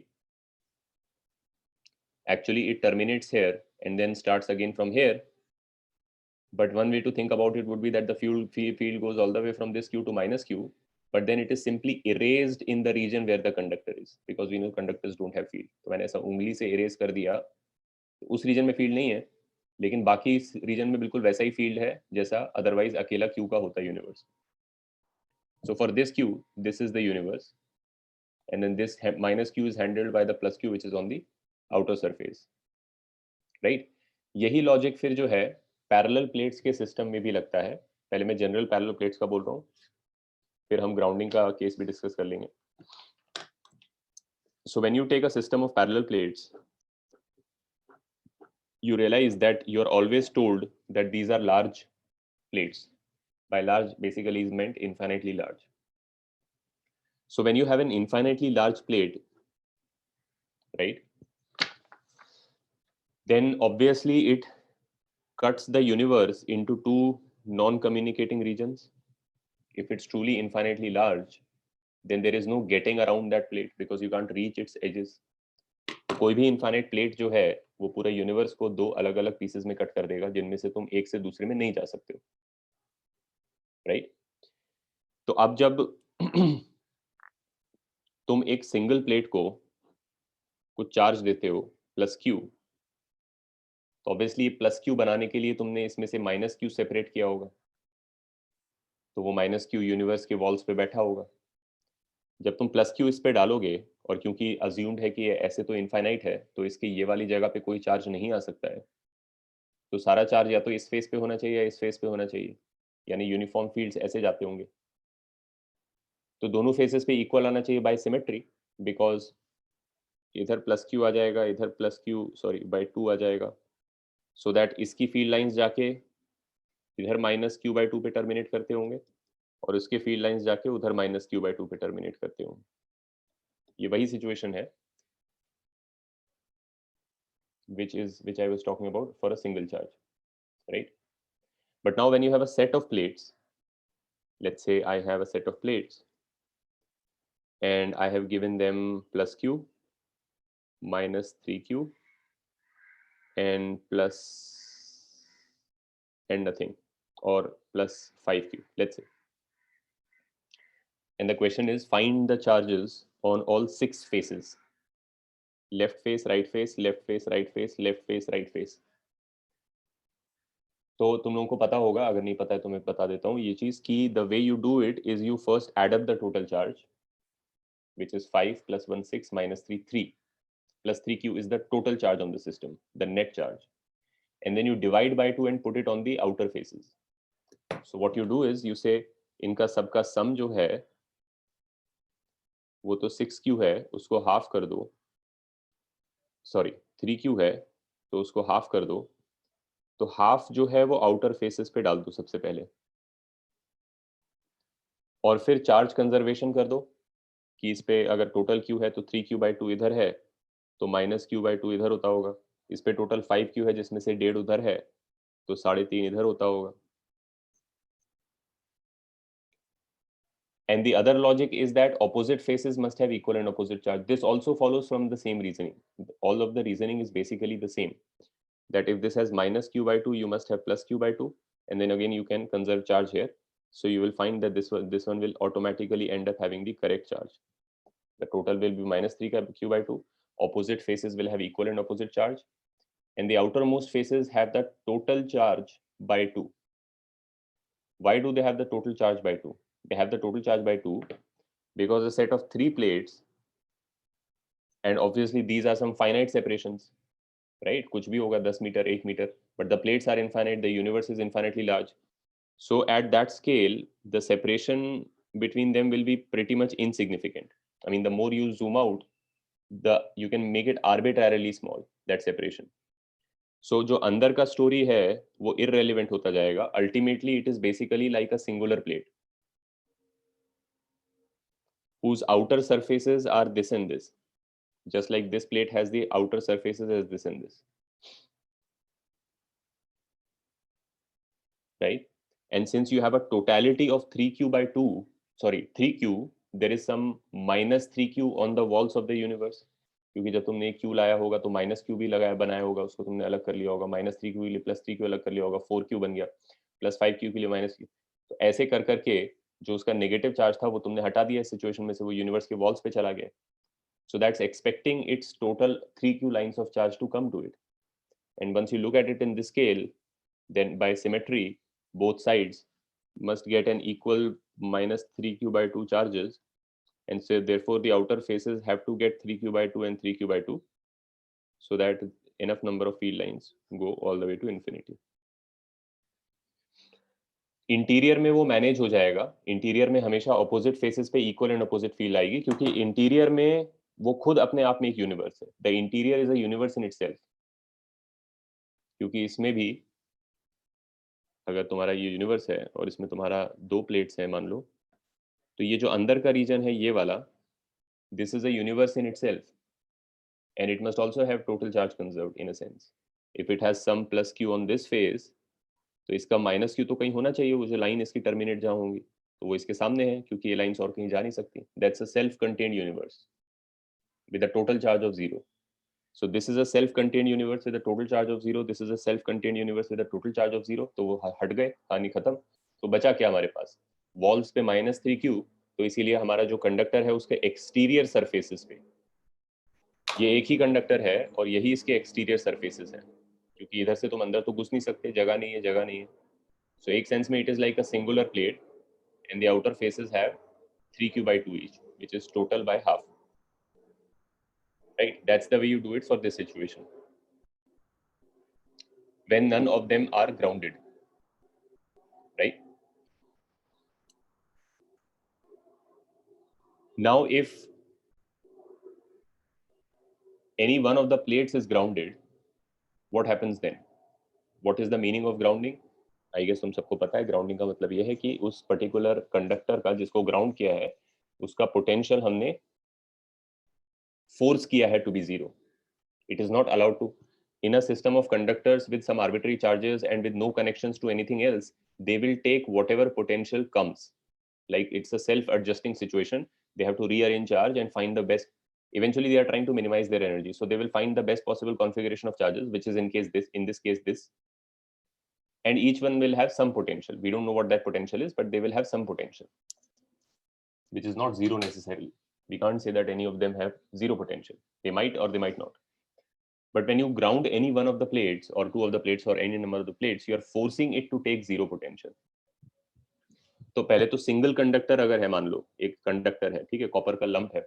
A: Actually it terminates here and then starts again from here, but one way to think about it would be that the field goes all the way from this q to -q, but then it is simply erased in the region where the conductor is, because we know conductors don't have field. तो मैंने ऐसा उंगली से erase कर दिया, उस reason में field नहीं है, लेकिन बाकी इस रीजन में बिल्कुल वैसा ही फील्ड है जैसा अदरवाइज अकेला क्यू का होता है universe. So for this Q, this is the universe, and then this -q is handled by the +q which is on the outer surface, right? यही लॉजिक फिर जो है पैरेलल प्लेट्स के सिस्टम में भी लगता है. पहले मैं जनरल पैरेलल प्लेट्स का बोल रहा हूँ, फिर हम ग्राउंडिंग का केस भी डिस्कस कर लेंगे. So when you take a system of parallel plates, you realize that you're always told that these are large plates. By large basically is meant infinitely large. So when you have an infinitely large plate, right, then obviously it cuts the universe into two non-communicating regions. If it's truly infinitely large, then there is no getting around that plate because you can't reach its edges. कोई भी infinite plate जो है वो पूरे universe को दो अलग अलग पीसेस में कट कर देगा, जिनमें से तुम एक से दूसरे में नहीं जा सकते हो, राइट? तो अब जब तुम एक सिंगल प्लेट को कुछ चार्ज देते हो +q, तो ऑब्वियसली +q बनाने के लिए तुमने इसमें से -q सेपरेट किया होगा, तो वो -q यूनिवर्स के वॉल्स पे बैठा होगा. जब तुम +q इस पे डालोगे, और क्योंकि अज्यूम्ड है कि ये ऐसे तो इनफाइनाइट है, तो इसके ये वाली जगह पे कोई चार्ज नहीं आ सकता है, तो सारा चार्ज या तो इस फेस पे होना चाहिए या इस फेस पे होना चाहिए, यानी यूनिफॉर्म फील्ड्स ऐसे जाते होंगे. तो दोनों फेसेस पे इक्वल आना चाहिए बाय सिमेट्री, बिकॉज इधर प्लस क्यू आ जाएगा, इधर प्लस क्यू सॉरी बाय 2 आ जाएगा, सो दैट इसकी फील्ड लाइंस जाके इधर माइनस क्यू बाय 2 पे टर्मिनेट करते होंगे और उसके फील्ड लाइंस जाके उधर माइनस क्यू बाय 2 पे टर्मिनेट करते होंगे. ये वही सिचुएशन है which I was talking about for a single charge, right? But now when you have a set of plates, let's say I have a set of plates and I have given them plus q, minus 3q, and plus and nothing, or plus 5q, let's say. And the question is, find the charges on all 6 faces. Left face, right face, left face, right face, left face, right face. तो तुम लोगों को पता होगा, अगर नहीं पता है तो मैं बता देता हूँ ये चीज कि the way you do it is you first add up the total charge, which is 5 plus 1 6 minus 3 3 plus 3q is the total charge on the system, the net charge, and then you divide by 2 and put it on the outer faces. So what you do is you say इनका सबका sum जो है वो तो 6q है, उसको half कर दो, सॉरी 3q है तो उसको हाफ कर दो, तो हाफ जो है वो आउटर फेसेस पे डाल दो सबसे पहले, और फिर चार्ज कंजर्वेशन कर दो कि इस पे अगर टोटल क्यू है तो 3q/2 इधर है तो माइनस q/2 इधर होता होगा, इस पे टोटल 5q है जिसमें से 1.5 उधर है तो 3.5 इधर होता होगा. And the other logic is that opposite faces must have equal and opposite charge. This also follows from the same reasoning. All of the reasoning is basically the same. That if this has minus q/2, you must have plus q/2, and then again you can conserve charge here. So you will find that this one will automatically end up having the correct charge. The total will be minus 3q/2. Opposite faces will have equal and opposite charge, and the outermost faces have the total charge by 2. Why do they have the total charge by 2? They have the total charge by 2 because a set of 3 plates, and obviously these are some finite separations, right? कुछ भी होगा 10 meter, 8 meter, but the plates are infinite, the universe is infinitely large. So at that scale, the separation between them will be pretty much insignificant. I mean, the more you zoom out, you can make it arbitrarily small, that separation. So जो अंदर का story है वो irrelevant होता जाएगा. Ultimately, it is basically like a singular plate whose outer surfaces are this and this, just like this plate has the outer surfaces as this and this, right? And since you have a totality of 3q/2, sorry 3q, there is some minus 3q on the walls of the universe, क्योंकि जब तुमने q लाया होगा तो minus q भी लगाया बनाया होगा, उसको तुमने अलग कर लिया होगा, माइनस 3q के लिए प्लस 3q अलग कर लिया होगा, 4q बन गया, प्लस 5q के लिए माइनस q. तो ऐसे कर करके जो उसका नेगेटिव चार्ज था वो तुमने हटा दिया इस सिचुएशन में से, वो यूनिवर्स के वॉल्स पे चला गया. So that's expecting its total 3q lines of charge to come to it. And once you look at it in this scale, then by symmetry, both sides must get an equal minus 3q/2 charges. And so therefore the outer faces have to get 3q/2 and 3q/2 so that enough number of field lines go all the way to infinity. Interior में वो manage हो जाएगा. Interior में हमेशा opposite faces पे equal and opposite field आएगी, क्योंकि interior में वो खुद अपने आप में एक यूनिवर्स है. The interior is a universe in itself. क्योंकि इसमें भी अगर तुम्हारा ये यूनिवर्स है और इसमें तुम्हारा 2 प्लेट्स हैं मान लो, तो ये जो अंदर का रीजन है ये वाला, this is a universe in itself, and it must also have total charge conserved in a sense. If it has some plus Q on this face, तो इसका माइनस क्यू तो कहीं होना चाहिए, वो जो लाइन इसकी टर्मिनेट जहाँ होंगी तो वो इसके सामने है, क्योंकि ये लाइंस और कहीं जा नहीं सकती. That's a self contained universe with a total charge of 0. So this is a self-contained universe with a total charge of 0. This is a self-contained universe with a total charge of 0. तो वो हट गए, कहानी खत्म. तो बचा क्या हमारे पास? वॉल्स पे माइनस 3q, तो इसीलिए हमारा जो कंडक्टर है उसके एक्सटीरियर सरफेसेस पे ये एक ही कंडक्टर है और यही इसके एक्सटीरियर सरफेसेस हैं, क्योंकि इधर से तुम अंदर तो घुस नहीं सकते, जगह नहीं है. So एक सेंस में it is like a singular plate and the outer faces have 3q/2 each, which is total by half. Right? That's the way you do it for this situation. When none of them are grounded. Right? Now, if any one of the plates is grounded, what happens then? What is the meaning of grounding? I guess तुम सबको पता है grounding का मतलब ये है कि उस पर्टिकुलर कंडक्टर का जिसको ग्राउंड किया है उसका पोटेंशियल हमने फोर्स किया है to be zero. It is not allowed to. In a system of conductors with some arbitrary charges and with no connections to anything else, they will take whatever potential comes. Like it's a self-adjusting situation. They have to rearrange charge and find the best. Eventually, they are trying to minimize their energy. So they will find the best possible configuration of charges, which is in this case, this. And each one will have some potential. We don't know what that potential is, but they will have some potential, which is not zero necessarily. We can't say that any of them have zero potential. They might or they might not. But when you ground any one of the plates or two of the plates or any number of the plates, you are forcing it to take zero potential. तो पहले तो single conductor अगर है, मान लो एक conductor है, ठीक है, कॉपर का लंप है,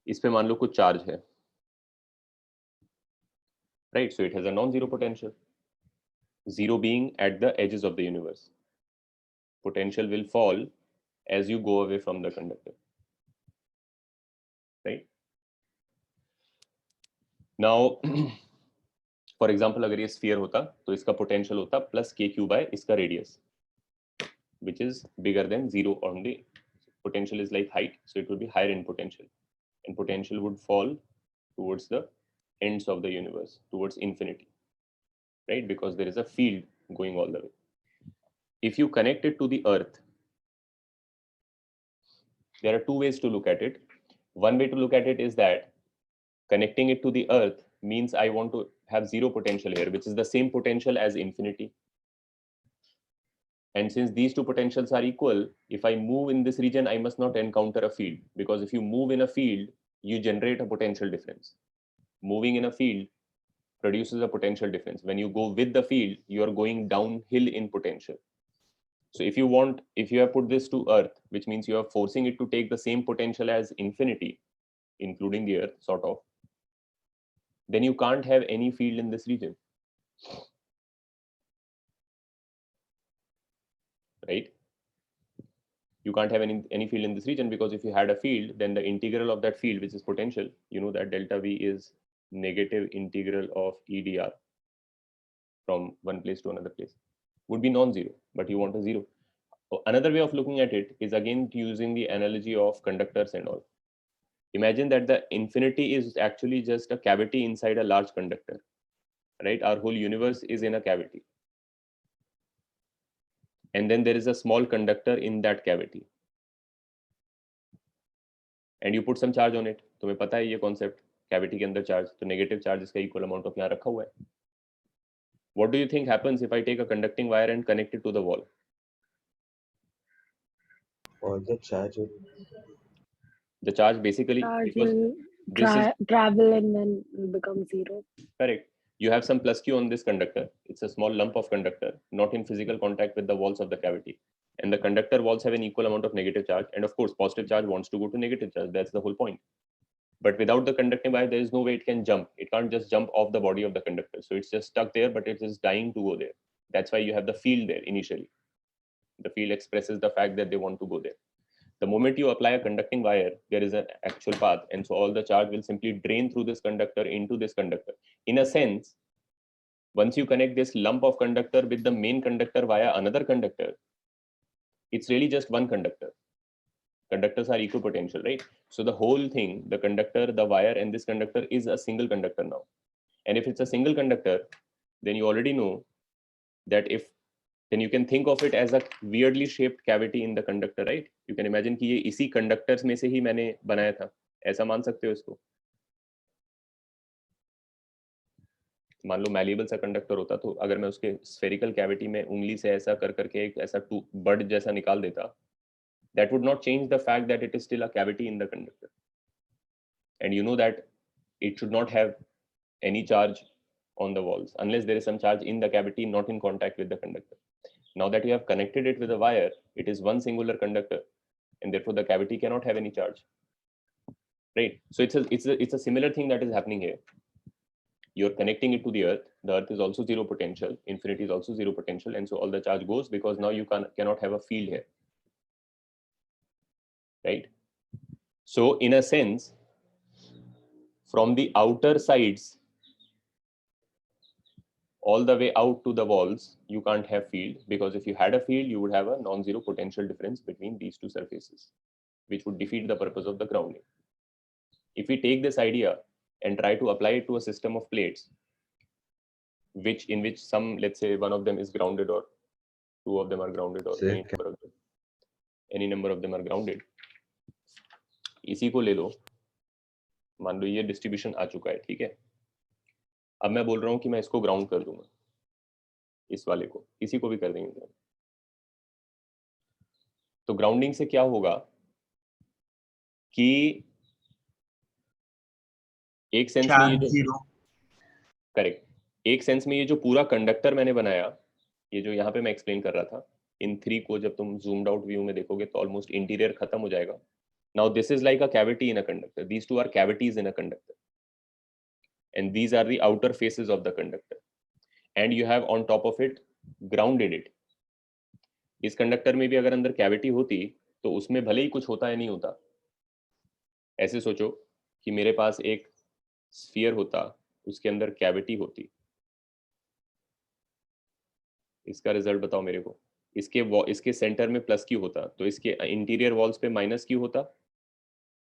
A: इस पे मान लो कुछ चार्ज है, right? So it has a non-zero potential. Zero being at the edges of the universe. Potential will fall as you go away from the conductor, right? Now, for example, अगर ये sphere होता तो इसका potential होता plus kq by इसका radius, which is bigger than zero on the potential is like height, so it would be higher in potential, and potential would fall towards the ends of the universe, towards infinity, right? Because there is a field going all the way. If you connect it to the earth, there are two ways to look at it. One way to look at it is that connecting it to the earth means I want to have zero potential here, which is the same potential as infinity. And since these two potentials are equal, if I move in this region, I must not encounter a field, because if you move in a field, you generate a potential difference. Moving in a field produces a potential difference. When you go with the field, you are going downhill in potential. So if you have put this to earth, which means you are forcing it to take the same potential as infinity, including the earth, sort of, then you can't have any field in this region, right? You can't have any field in this region, because if you had a field, then the integral of that field, which is potential, you know that delta V is negative integral of EdR from one place to another place, would be non-zero, but you want a zero. Another way of looking at it is again using the analogy of conductors and all. Imagine that the infinity is actually just a cavity inside a large conductor, right? Our whole universe is in a cavity. And then there is a small conductor in that cavity. And you put some charge on it. तुम्हें पता है ये concept, cavity के अंदर charge, तो negative charge इसका equal amount of यहाँ रखा हुआ है. What do you think happens if I take a conducting wire and connect it to the wall?
C: All the charge will
A: The charge basically,
E: Charge
A: because
E: will
A: this is
E: travel and then will become zero.
A: correct. You have some plus q on this conductor. It's a small lump of conductor, not in physical contact with the walls of the cavity. And the conductor walls have an equal amount of negative charge. And of course, positive charge wants to go to negative charge. That's the whole point. But without the conducting wire, there is no way it can jump. It can't just jump off the body of the conductor. So it's just stuck there, but it is dying to go there. That's why you have the field there initially. The field expresses the fact that they want to go there. The moment you apply a conducting wire, there is an actual path. And so all the charge will simply drain through this conductor into this conductor. In a sense, once you connect this lump of conductor with the main conductor via another conductor, it's really just one conductor. Conductors are equipotential, right? So the whole thing, the conductor, the wire, and this conductor is a single conductor now. And if it's a single conductor, then you already know that then you can think of it as a weirdly shaped cavity in the conductor, right? You can imagine कि ये इसी conductors में से ही मैंने बनाया था, ऐसा मान सकते हो इसको. मान लो malleable सा कंडक्टर होता, तो अगर मैं उसके spherical cavity में उंगली से ऐसा कर करके एक ऐसा बड जैसा निकाल देता, that would not change the fact that it is still a cavity in the conductor. And you know that it should not have any charge on the walls unless there is some charge in the cavity not in contact with the conductor. Now that you have connected it with a wire, it is one singular conductor, and therefore the cavity cannot have any charge, right? So it's a similar thing that is happening here. You're connecting it to the earth is also zero potential, infinity is also zero potential, and so all the charge goes, because now you cannot have a field here, right? So in a sense, from the outer sides all the way out to the walls, you can't have field, because if you had a field, you would have a non-zero potential difference between these two surfaces, which would defeat the purpose of the grounding. If we take this idea and try to apply it to a system of plates, in which some, let's say one of them is grounded, or two of them are grounded, or
C: Sir,
A: any number of them are grounded. इसी को ले लो, मान लो ये distribution आ चुका है, ठीक है। अब मैं बोल रहा हूँ कि मैं इसको ग्राउंड कर दूंगा, इस वाले को, इसी को भी कर देंगे ग्राउंड। तो ग्राउंडिंग से क्या होगा कि एक सेंस में ये जो करेक्ट, एक सेंस में ये जो पूरा कंडक्टर मैंने बनाया, ये जो यहाँ पे मैं एक्सप्लेन कर रहा था, इन 3 को जब तुम zoomed out व्यू में देखोगे तो ऑलमोस्ट इंटीरियर खत्म हो जाएगा. Now this is like a cavity in a conductor. These two are cavities in a conductor, and these are the outer faces of the conductor, and you have on top of it grounded it. इस conductor में भी अगर अंदर cavity होती तो उसमें भले ही कुछ होता है नहीं होता. ऐसे सोचो कि मेरे पास एक स्फीयर होता, उसके अंदर कैविटी होती, इसका रिजल्ट बताओ मेरे को. इसके सेंटर में प्लस क्यू होता तो इसके इंटीरियर वॉल्स पे माइनस क्यू होता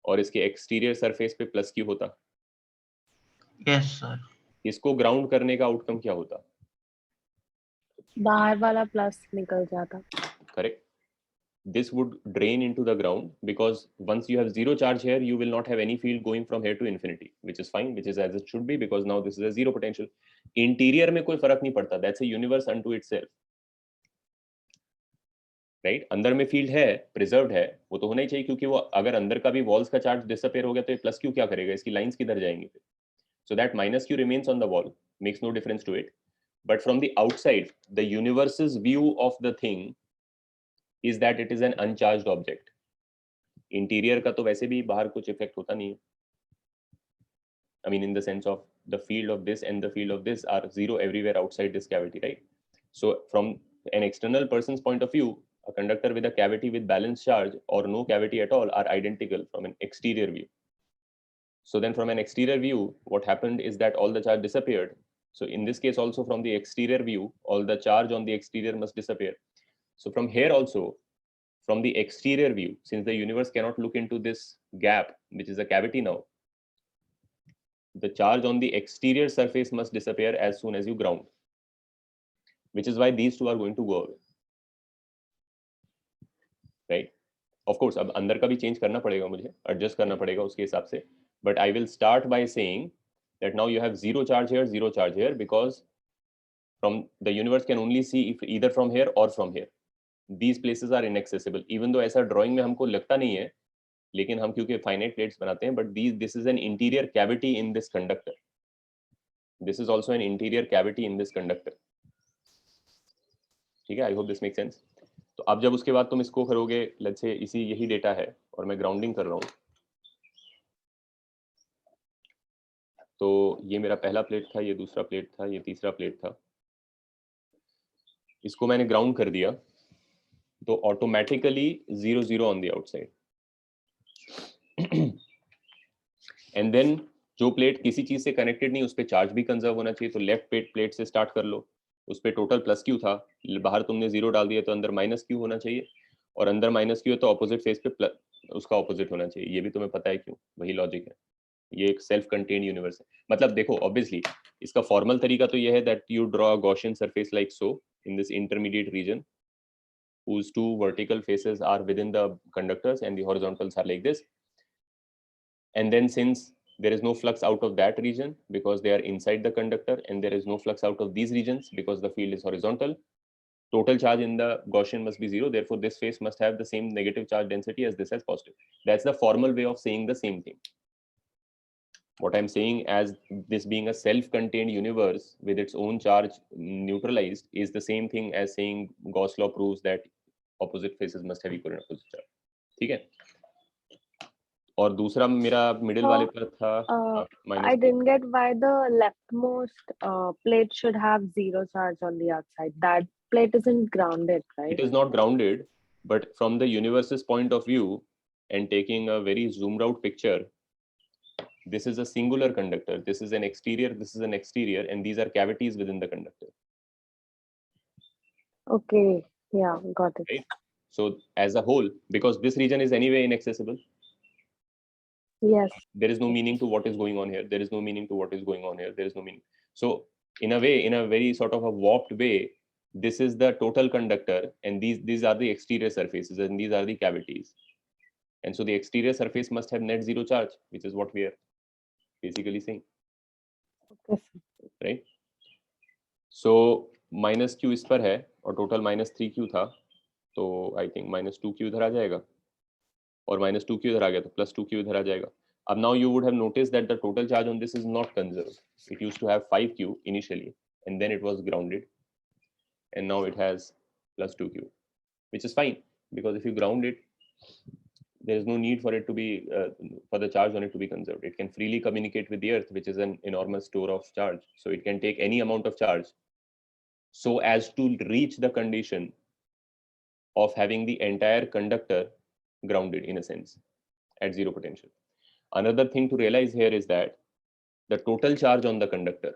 A: और इसके एक्सटीरियर सरफेस पे प्लस क्यू होता.
I: Yes sir.
A: इसको ग्राउंड करने का आउटकम क्या होता?
E: बाहर वाला प्लस निकल जाता.
A: Correct. This would drain into the ground because once you have zero charge here, you will not have any field going from here to infinity, which is fine, which is as it should be, because now this is a zero potential. Interior में कोई फर्क नहीं पड़ता. That's a universe unto itself. Right? अंदर में field है, preserved है, वो तो होना ही चाहिए, क्योंकि वो अगर अंदर का भी walls का charge disappear हो गया तो ये plus q क्या करेगा? इसकी lines किधर जाएंगी फिर? So that minus q remains on the wall, makes no difference to it. But from the outside, the universe's view of the thing is that it is an uncharged object. Interior का तो वैसे भी बाहर कुछ effect होता नहीं है. I mean, in the sense of the field of this and the field of this are zero everywhere outside this cavity, right? So from an external person's point of view, a conductor with a cavity with balanced charge or no cavity at all are identical from an exterior view. So then from an exterior view, what happened is that all the charge disappeared. So in this case also from the exterior view, all the charge on the exterior must disappear. So from here also, from the exterior view, since the universe cannot look into this gap, which is a cavity now, the charge on the exterior surface must disappear as soon as you ground, which is why these two are going to go away. Right? Of course, अब अंदर का भी change करना पड़ेगा मुझे, adjust करना पड़ेगा उसके हिसाब से. But I will start by saying that now you have zero charge here, because from the universe can only see if either from here or from here. These places are inaccessible, even though ऐसा drawing में हमको लगता नहीं है, लेकिन हम क्योंकि finite plates बनाते हैं, but this is an interior cavity in this conductor. This is also an interior cavity in this conductor. ठीक है? I hope this makes sense. तो अब जब उसके बाद तुम इसको करोगे, let's say यही डेटा है और मैं ग्राउंडिंग कर रहा हूँ, तो ये मेरा पहला प्लेट था, ये दूसरा प्लेट था, ये तीसरा प्लेट था. इसको मैंने ग्राउंड कर दिया तो automatically 0 0 on the outside. And then जो प्लेट किसी चीज से कनेक्टेड नहीं, उस पे चार्ज भी कंजर्व होना चाहिए. तो लेफ्ट प्लेट से स्टार्ट कर लो, उस पे टोटल प्लस क्यू था, बाहर तुमने 0 डाल दिया तो अंदर माइनस क्यू होना चाहिए, और अंदर माइनस क्यू है तो ऑपोजिट फेस पे उसका ऑपोजिट होना चाहिए. ये भी तुम्हें पता है क्यों, वही लॉजिक है. ये एक सेल्फ कंटेन्ड यूनिवर्स है. मतलब देखो, ऑब्वियसली इसका फॉर्मल तरीका तो ये है that you draw a Gaussian surface like so in this intermediate region whose two vertical faces are within the conductors and the horizontals are like this. And then since there is no flux out of that region because they are inside the conductor, and there is no flux out of these regions because the field is horizontal, total charge in the Gaussian must be 0. Therefore, this face must have the same negative charge density as this has positive. That's the formal way of saying the same thing. What I'm saying as this being a self-contained universe with its own charge neutralized is the same thing as saying Gauss law proves that opposite faces must have equal and opposite charge. ठीक है? और दूसरा मेरा middle वाले पर था
E: I didn't get why the leftmost plate should have 0 charge on the outside. That plate isn't grounded, right?
A: It is not grounded, but from the universe's point of view and taking a very zoomed out picture, this is a singular conductor, this is an exterior, this is an exterior, and these are cavities within the conductor.
E: Okay. Yeah, got it.
A: Right? So as a whole, because this region is anyway inaccessible,
E: Yes.
A: there is no meaning to what is going on here. There is no meaning to what is going on here. There is no meaning. So in a way, in a very sort of a warped way, this is the total conductor, and these are the exterior surfaces, and these are the cavities. And so the exterior surface must have net zero charge, which is what we are basically saying.
E: Okay.
A: Right? So minus q इस पर है और total minus 3q था, तो I think minus 2q इधर आ जाएगा और minus 2q इधर आ गया तो plus 2q इधर आ जाएगा. अब now you would have noticed that the total charge on this is not conserved. It used to have 5q initially, and then it was grounded, and now it has plus 2q, which is fine, because if you ground it, there is no need for it to be for the charge on it to be conserved. It can freely communicate with the earth, which is an enormous store of charge. So it can take any amount of charge so as to reach the condition of having the entire conductor grounded, in a sense, at zero potential. Another thing to realize here is that the total charge on the conductor,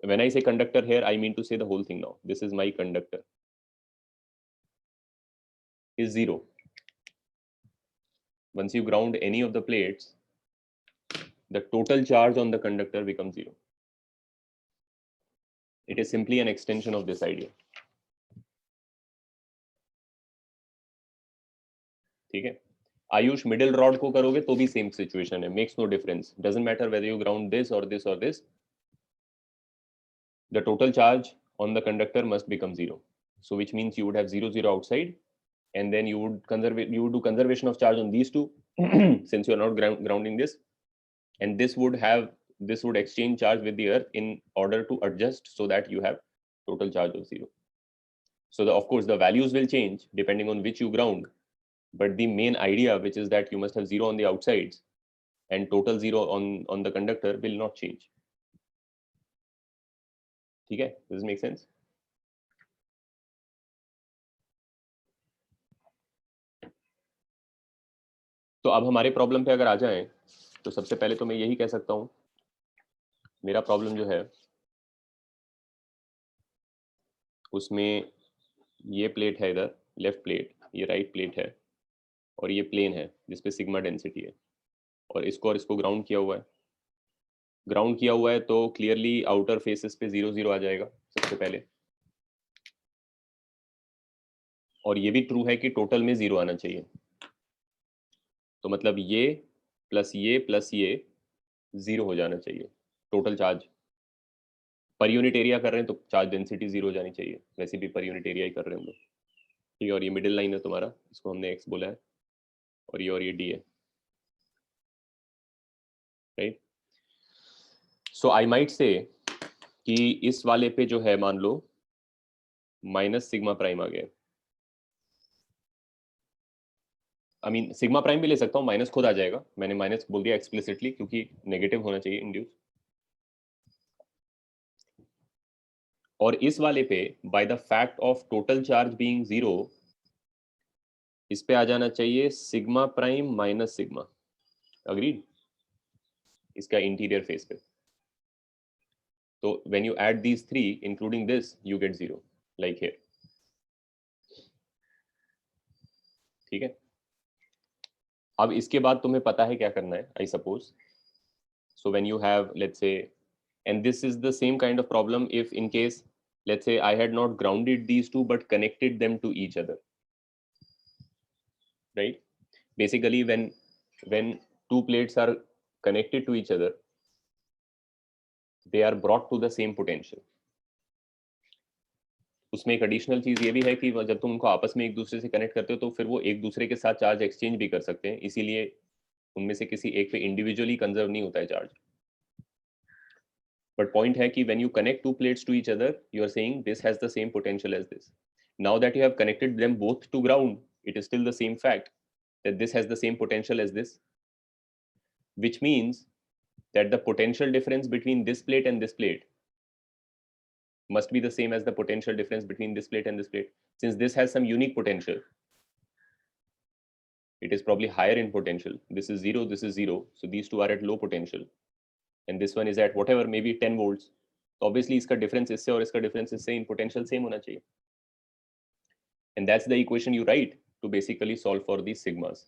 A: when I say conductor here, I mean to say the whole thing now. This is my conductor, is zero. Once you ground any of the plates, the total charge on the conductor becomes zero. It is simply an extension of this idea. ठीक है? Ayush middle rod को करोगे तो भी same situation है, makes no difference, doesn't matter whether you ground this और this और this, the total charge on the conductor must become zero. So which means you would have 0 0 outside, and then you would do conservation of charge on these two since you are not grounding this, and this would exchange charge with the earth in order to adjust so that you have total charge of 0. So of course the values will change depending on which you ground, but the main idea, which is that you must have 0 on the outsides and total 0 on the conductor, will not change. ठीक है? Does this make sense? तो अब हमारे problem पे अगर आ जाएं, तो सबसे पहले तो मैं यही कह सकता हूं, मेरा प्रॉब्लम जो है उसमें ये प्लेट है इधर, लेफ्ट प्लेट, ये राइट प्लेट है, और ये प्लेन है जिसपे सिग्मा डेंसिटी है, और इसको ग्राउंड किया हुआ है. ग्राउंड किया हुआ है तो क्लियरली आउटर फेसेस पे 0 0 आ जाएगा सबसे पहले, और ये भी ट्रू है कि टोटल में 0 आना चाहिए. तो मतलब ये प्लस ये 0 हो जाना चाहिए total charge. Per unit area कर रहे हैं तो चार्ज डेंसिटी 0 हो जानी चाहिए, वैसे भी पर यूनिट एरिया ही कर रहे हैं हम लोग. ठीक है, और ये मिडिल लाइन है तुम्हारा, इसको हमने x बोला है, और ये d है. Right? So I might say कि इस वाले पे जो है मान लो माइनस सिग्मा प्राइम आ गया. आई मीन सिग्मा प्राइम भी ले सकता हूँ, माइनस खुद आ जाएगा, मैंने माइनस बोल दिया एक्सप्लिसिटली क्योंकि नेगेटिव होना चाहिए इंड्यूस. और इस वाले पे by the fact of total charge being 0, इस पे आ जाना चाहिए sigma prime minus sigma. Agreed? इसका इंटीरियर फेस पे. तो when you add these 3 including this, you get 0 like here. ठीक है? अब इसके बाद तुम्हें पता है क्या करना है, I suppose. So when you have, let's say, and this is the same kind of problem if in case, let's say, I had not grounded these two but connected them to each other. Right? Basically when two plates are connected to each other, they are brought to the same potential. उसमें एक additional चीज ये भी है कि जब तुम उनको आपस में एक दूसरे से कनेक्ट करते हो तो फिर वो एक दूसरे के साथ चार्ज एक्सचेंज भी कर सकते हैं, इसीलिए उनमें से किसी एक पे इंडिविजुअली कंजर्व नहीं होता है चार्ज. बट पॉइंट है कि when you connect two plates to each other, you are saying this has the same potential as this. Now that you have connected them both to ground, it is still the same fact that this has the same potential as this, which means that the potential difference between this plate and this plate must be the same as the potential difference between this plate and this plate. Since this has some unique potential, it is probably higher in potential. This is 0, this is 0, so these two are at low potential, and this one is at whatever, maybe 10 volts. So obviously इसका difference इससे और इसका difference इससे in potential same होना चाहिए. And that's the equation you write to basically solve for these sigmas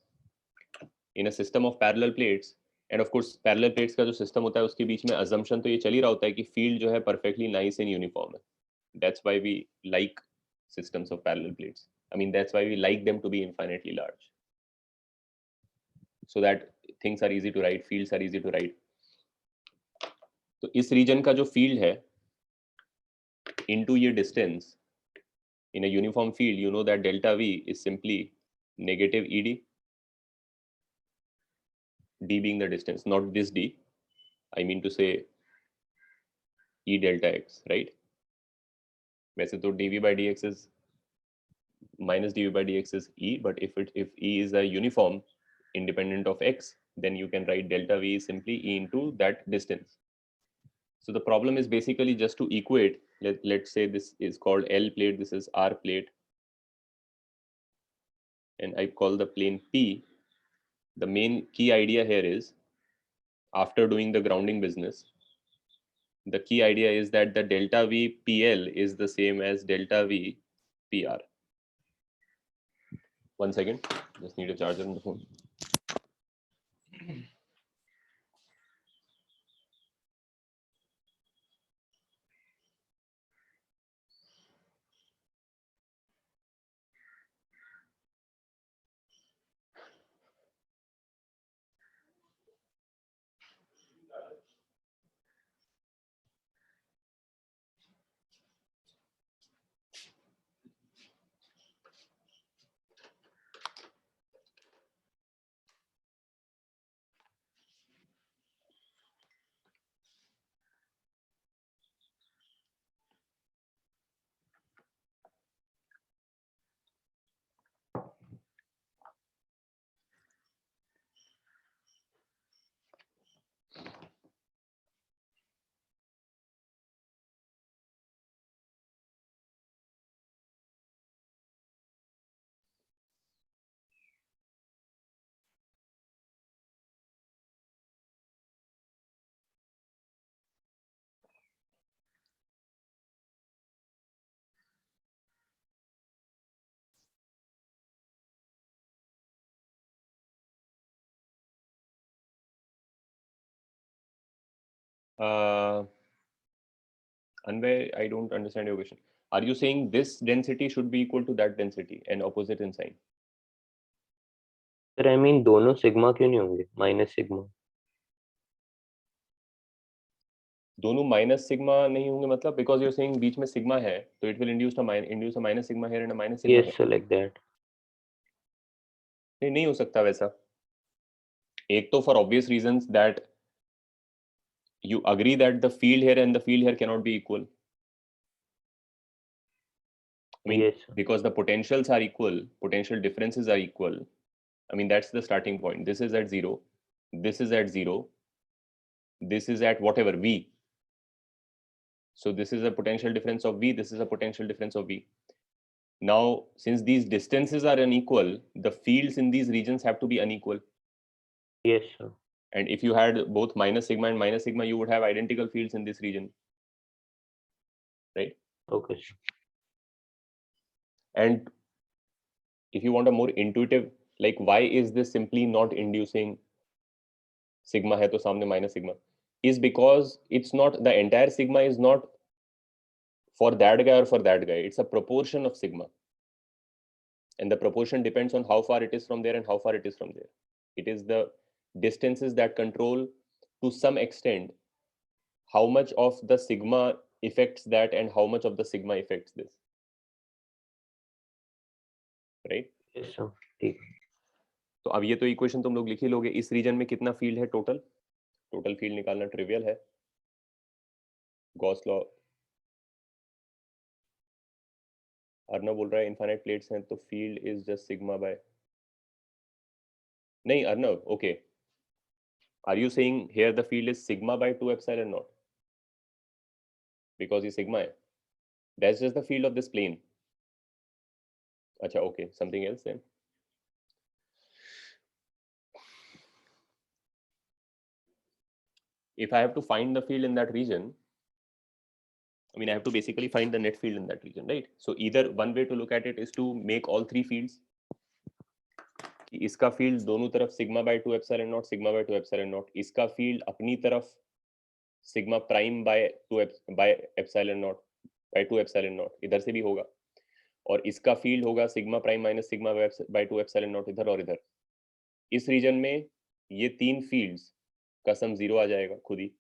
A: in a system of parallel plates. And of course parallel plates का जो system होता है उसके बीच में assumption तो ये चल ही रहा होता है कि field जो है perfectly nice and uniform है. That's why we like systems of parallel plates. I mean, that's why we like them to be infinitely large, so that things are easy to write, fields are easy to write. तो इस region का जो field है into ये distance in a uniform field, you know that delta V is simply negative ED, D being the distance, not this D. I mean to say E delta X, right? वैसे तो dV by dx is minus dV by dx is E, but if E is a uniform independent of X, then you can write delta V is simply E into that distance. So the problem is basically just to equate. Let's say this is called L plate, this is R plate, and I call the plane P. The main key idea here is, after doing the grounding business, the key idea is that the delta V PL is the same as delta V PR. 1 second, just need a charger on the phone. Anvay, I don't understand your question. Are you saying this density should be equal to that density and opposite in sign?
J: Sir I mean दोनों sigma क्यों नहीं होंगे, minus sigma?
A: दोनों minus sigma नहीं होंगे मतलब because you are saying बीच में sigma है तो it will induce a minus sigma here and a minus sigma.
J: Yes sir, like that.
A: नहीं हो सकता वैसा. एक तो for obvious reasons that you agree that the field here and the field here cannot be equal. I mean,
J: yes,
A: because the potentials are equal, potential differences are equal. I mean, that's the starting point. This is at 0, this is at 0, this is at whatever V. So this is a potential difference of V, this is a potential difference of V. Now, since these distances are unequal, the fields in these regions have to be unequal.
J: yes sir.
A: And if you had both minus sigma and minus sigma, you would have identical fields in this region, right?
J: Okay sir.
A: And if you want a more intuitive, like why is this simply not inducing sigma hai to samne minus sigma, is because it's not, the entire sigma is not for that guy or for that guy. It's a proportion of sigma. And the proportion depends on how far it is from there and how far it is from there. It is the distances that control to some extent how much of the sigma affects that and how much of the sigma affects this, right?
J: Yes sir. ठीक.
A: तो अब ये तो equation तुम लोग लिख ही लोगे. इस रीजन में कितना फील्ड है टोटल? टोटल फील्ड निकालना ट्रिवियल है. Gauss law. अर्नव बोल रहा है इनफाइनाइट प्लेट्स हैं तो field is just sigma by. नहीं Arnav, okay. Are you saying here the field is sigma by 2 epsilon naught? Because it's sigma hai. That's just the field of this plane. Acha, okay. Something else then? if I have to find the field in that region, I mean, I have to basically find the net field in that region, right? So either one way to look at it is to make all three fields. इसका field दोनों तरफ sigma by 2 epsilon naught, sigma by 2 epsilon naught, इसका field अपनी तरफ sigma prime by 2 epsilon naught by 2 epsilon naught, इधर से भी होगा, और इसका फील्ड होगा sigma prime minus sigma by 2 epsilon naught इधर और इधर। इस रीजन में ये तीन फील्ड्स का सम 0 आ जाएगा खुद ही,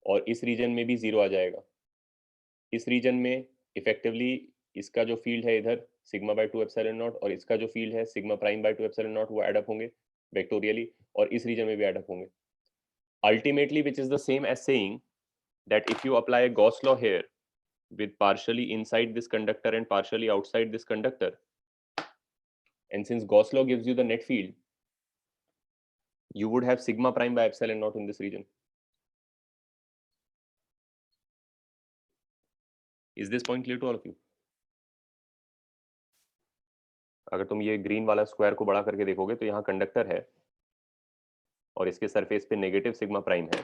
A: और इस रीजन में भी 0 आ जाएगा। इस रीजन में इफेक्टिवली इसका जो फील्ड है इधर सिग्मा बाय 2 एप्सिलॉन नॉट, और इसका जो फील्ड है sigma prime by 2 epsilon not, वो एड अप होंगे वेक्टोरियली, और इस रीजन में भी एड अप होंगे ultimately, which is the same as saying that if you apply a Gauss law here with partially inside this conductor and partially outside this conductor, and since Gauss law gives you the net field, you would have sigma prime by epsilon naught in this region. Is this point clear to all of you? अगर तुम ये green वाला square को बड़ा करके देखोगे तो यहाँ कंडक्टर है और इसके सरफेस पे नेगेटिव सिग्मा प्राइम है,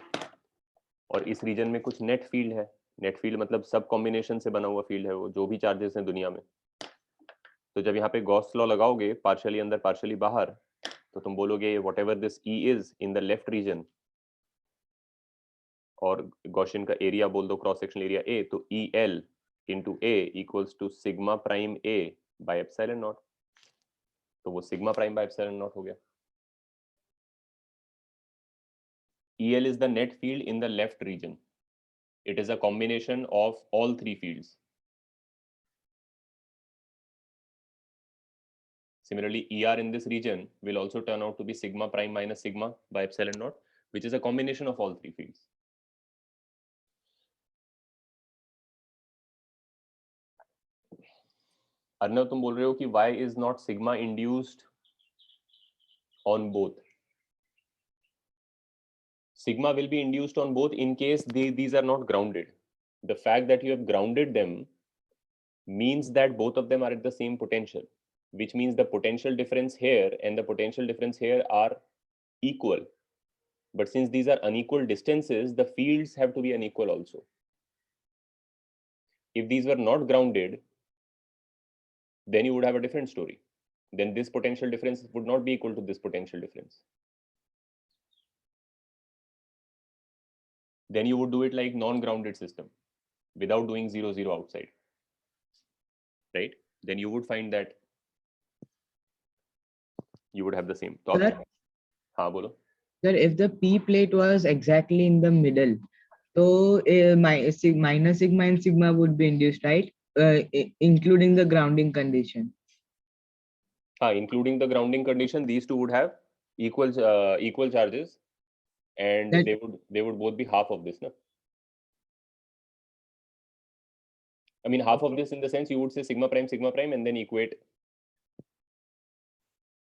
A: और इस रीजन में कुछ नेट फील्ड है। नेट फील्ड मतलब सब कॉम्बिनेशन से बना हुआ फील्ड है, वो जो भी चार्जेस हैं दुनिया में। तो जब यहाँ पे गॉस लॉ लगाओगे पार्शियली अंदर पार्शियली बाहर, तो तुम बोलोगे whatever this E is in the left region, और गॉसियन का एरिया बोल दो क्रॉस सेक्शनल एरिया ए, तो E L into A equals to sigma prime A by epsilon not. तो वो sigma prime by epsilon not हो गया। EL is the net field in the left region. It is a combination of all three fields. Similarly, ER in this region will also turn out to be sigma prime minus sigma by epsilon naught, which is a combination of all three fields. Arnav, तुम बोल रहे हो कि why is not sigma induced on both? Sigma will be induced on both in case these are not grounded. The fact that you have grounded them means that both of them are at the same potential, which means the potential difference here and the potential difference here are equal. But since these are unequal distances, the fields have to be unequal also. If these were not grounded, then you would have a different story. Then this potential difference would not be equal to this potential difference. Then you would do it like non-grounded system without doing 0, 0 outside, right? Then you would find that you would have the same.
D: Sir?
A: हाँ बोलो.
D: Sir, if the P plate was exactly in the middle, so minus sigma and sigma would be induced, right? Including the grounding condition.
A: Including the grounding condition, these two would have equal charges, and they would both be half of this, no? I mean, half of this in the sense you would say sigma prime, and then equate.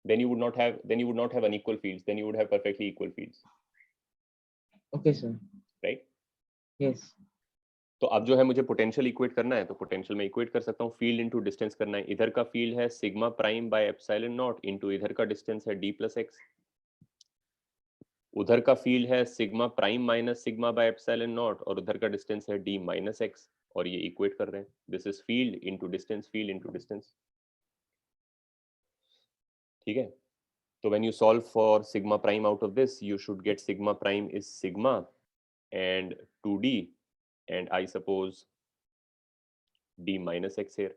A: Then you would not have unequal fields. Then you would have perfectly equal fields.
D: Okay, sir.
A: Right?
D: Yes.
A: तो अब जो है मुझे potential equate करना है, तो potential में equate कर सकता हूँ, फील्ड इनटू डिस्टेंस करना है। इधर का फील्ड है sigma prime by epsilon not into इधर का डिस्टेंस है d प्लस एक्स। उधर का फील्ड है sigma prime minus sigma bye epsilon not, और उधर का डिस्टेंस है d माइनस एक्स, और ये इक्वेट कर रहे हैं। This is field into distance, field into distance. ठीक है, तो when you solve for sigma prime out of this, you should get sigma prime is sigma and 2d, and I suppose d minus x here.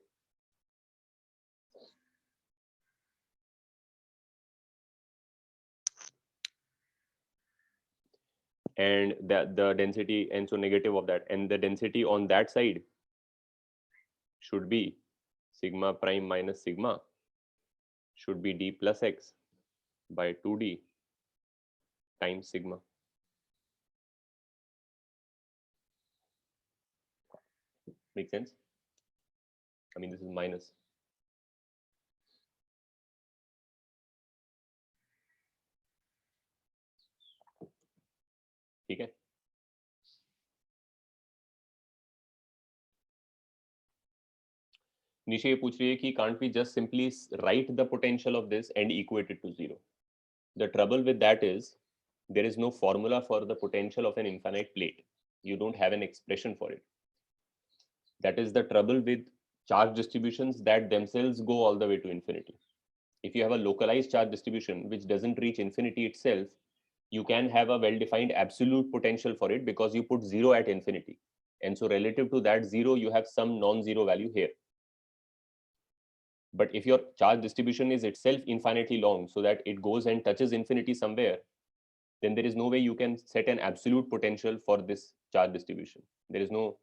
A: And the density, and so negative of that, and the density on that side should be sigma prime minus sigma should be d plus x by 2d times sigma. Make sense? I mean, this is minus. ठीक है? निशा ये पूछ रही है कि can't we just simply write the potential of this and equate it to 0? The trouble with that is there is no formula for the potential of an infinite plate. You don't have an expression for it. That is the trouble with charge distributions that themselves go all the way to infinity. If you have a localized charge distribution which doesn't reach infinity itself, you can have a well-defined absolute potential for it because you put 0 at infinity. And so relative to that 0, you have some non-zero value here. But if your charge distribution is itself infinitely long so that it goes and touches infinity somewhere, then there is no way you can set an absolute potential for this charge distribution. There is no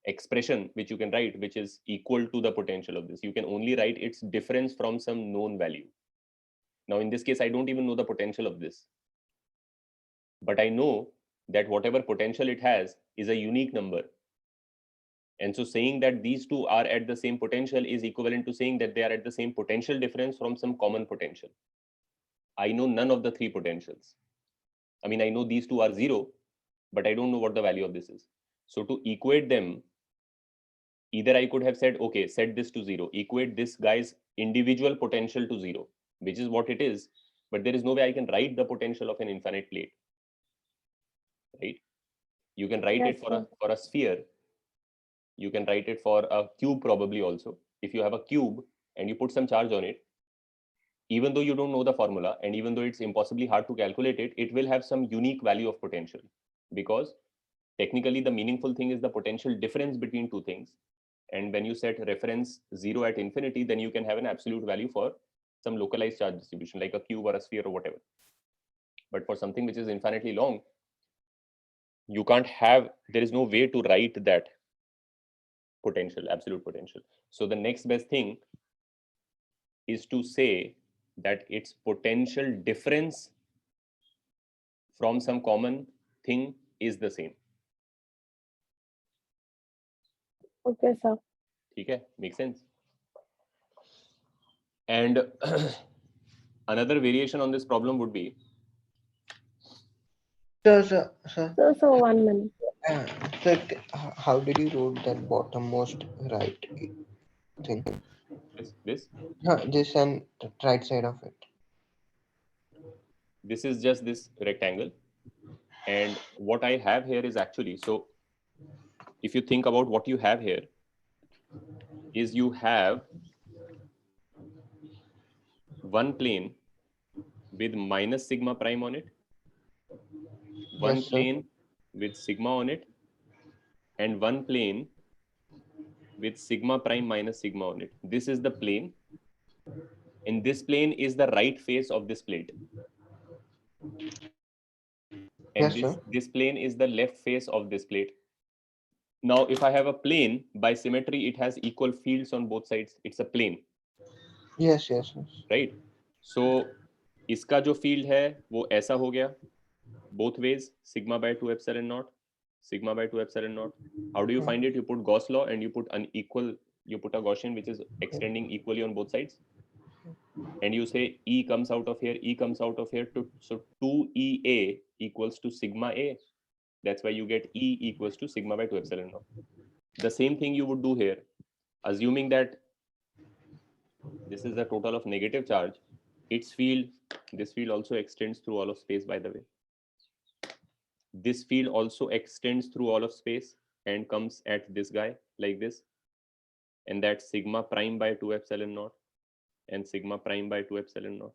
A: expression which you can write which is equal to the potential of this. You can only write its difference from some known value. Now in this case, I don't even know the potential of this. But I know that whatever potential it has is a unique number. And so saying that these two are at the same potential is equivalent to saying that they are at the same potential difference from some common potential. I know none of the three potentials. I mean, I know these two are 0, but I don't know what the value of this is. So to equate them, either I could have said, okay, set this to 0, equate this guy's individual potential to 0, which is what it is, but there is no way I can write the potential of an infinite plate, right? You can write it for a sphere. You can write it for a cube probably also. If you have a cube and you put some charge on it, even though you don't know the formula and even though it's impossibly hard to calculate it, it will have some unique value of potential, because technically the meaningful thing is the potential difference between two things. And when you set reference 0 at infinity, then you can have an absolute value for some localized charge distribution like a cube or a sphere or whatever. But for something which is infinitely long, you can't have, there is no way to write that potential, absolute potential. So the next best thing is to say that its potential difference from some common thing is the same.
E: Okay, sir.
A: Okay, makes sense. And another variation on this problem would be.
C: Sir.
E: So 1 minute.
C: Sir, how did you wrote that bottommost right thing?
A: This?
C: This and the right side of it.
A: This is just this rectangle. And what I have here is actually, so if you think about what you have here, is you have one plane with minus sigma prime on it, one
C: Yes, sir.
A: plane with sigma on it, and one plane with sigma prime minus sigma on it. This is the plane. And this plane is the right face of this plate. And
C: Yes,
A: this plane is the left face of this plate. Now, if I have a plane, by symmetry, it has equal fields on both sides. It's a plane.
C: Yes.
A: Right? So, इसका जो field है वो ऐसा हो गया, both ways, sigma by 2 epsilon naught, sigma by 2 epsilon naught. How do you find it? You put Gauss law and you put unequal, you put a Gaussian which is extending equally on both sides. And you say E comes out of here, E comes out of here. So 2EA equals to sigma A. That's why you get E equals to sigma by 2 epsilon naught. The same thing you would do here, assuming that this is the total of negative charge. Its field, this field also extends through all of space, by the way. This field also extends through all of space and comes at this guy like this. And that's sigma prime by 2 epsilon naught and sigma prime by 2 epsilon naught.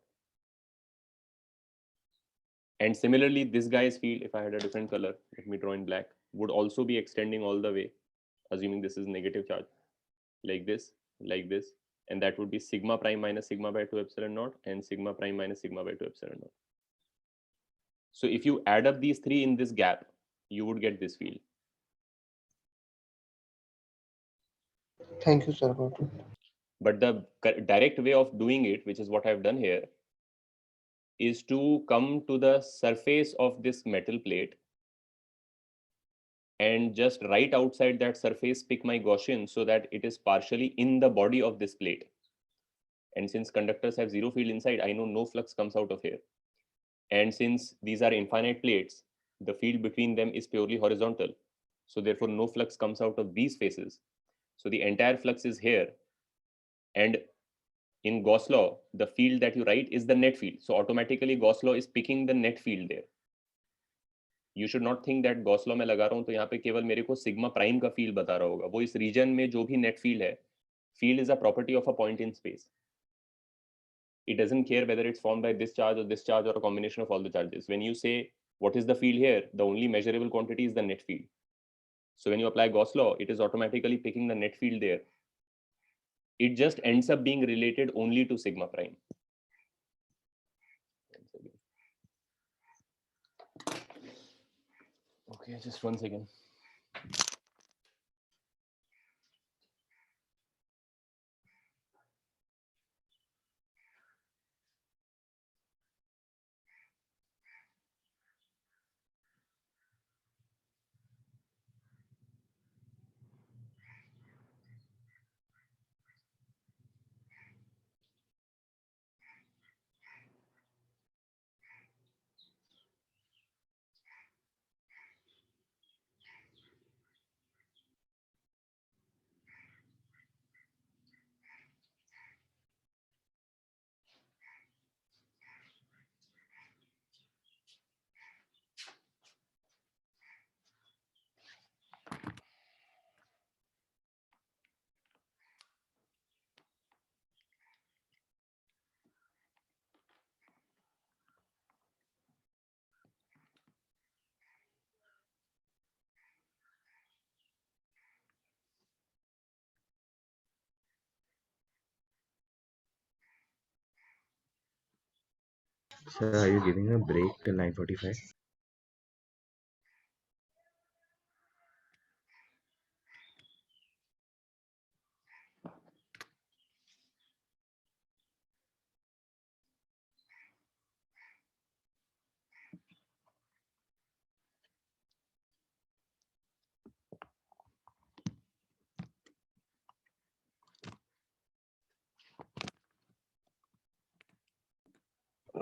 A: And similarly, this guy's field, if I had a different color, let me draw in black, would also be extending all the way, assuming this is negative charge, like this, and that would be sigma prime minus sigma by 2 epsilon naught and sigma prime minus sigma by 2 epsilon naught. So if you add up these three in this gap, you would get this field.
C: Thank you, sir.
A: But the direct way of doing it, which is what I've done here, is to come to the surface of this metal plate and just right outside that surface pick my Gaussian so that it is partially in the body of this plate. And since conductors have zero field inside, I know no flux comes out of here. And since these are infinite plates, the field between them is purely horizontal. So therefore no flux comes out of these faces. So the entire flux is here. And in Gauss law, the field that you write is the net field. So automatically Gauss law is picking the net field there. You should not think that Gauss law में लगा रहा हूँ तो यहाँ पे केवल मेरे को सिग्मा प्राइम का फील्ड बता रहा होगा. वो इस रीजन में जो भी नेट फील्ड है, field is a property of a point in space. It doesn't care whether it's formed by this charge or a combination of all the charges. When you say what is the field here, the only measurable quantity is the net field. So when you apply Gauss law, it is automatically picking the net field there. It just ends up being related only to sigma prime. Okay, just 1 second.
K: Sir, are you giving a break till 9:45?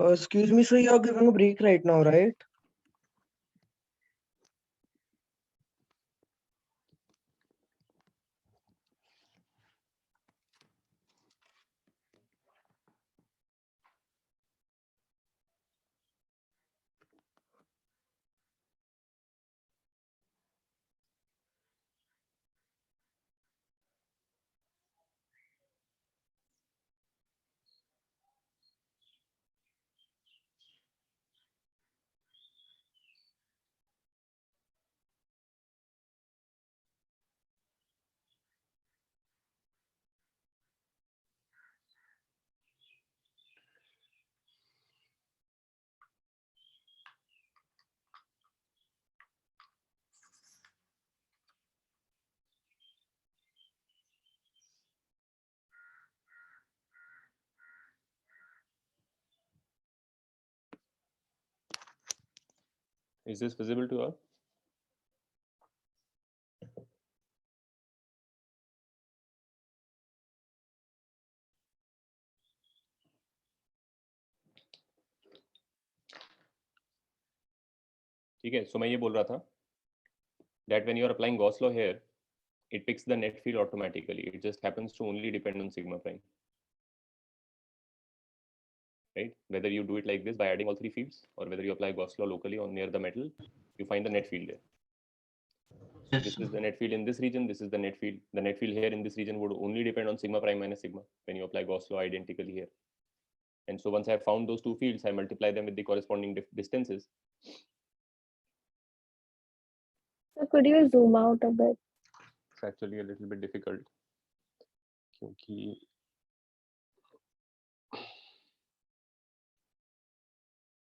C: Excuse me, sir, you're giving a break right now, right?
A: Is this visible to all? ठीक है, so मैं ये बोल रहा था that when you are applying Gauss law here, it picks the net field automatically. It just happens to only depend on sigma prime. Right? Whether you do it like this by adding all three fields, or whether you apply Gauss law locally on near the metal, you find the net field there. So this is the net field in this region. This is the net field. The net field here in this region would only depend on sigma prime minus sigma when you apply Gauss law identically here. And so once I have found those two fields, I multiply them with the corresponding distances.
E: So could you zoom out a bit?
A: It's actually a little bit difficult. क्योंकि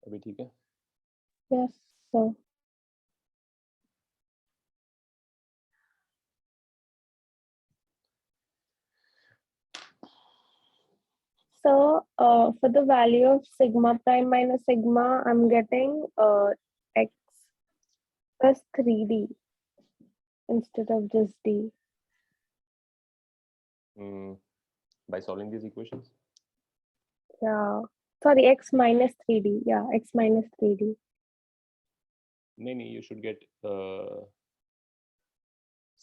A: अभी ठीक है?
E: Yes, sir. So for the value of sigma prime minus sigma, I'm getting x plus 3d instead of just d.
A: By solving these equations?
E: Yeah. Sorry, x minus 3d. Yeah, x minus 3d.
A: नहीं, you should get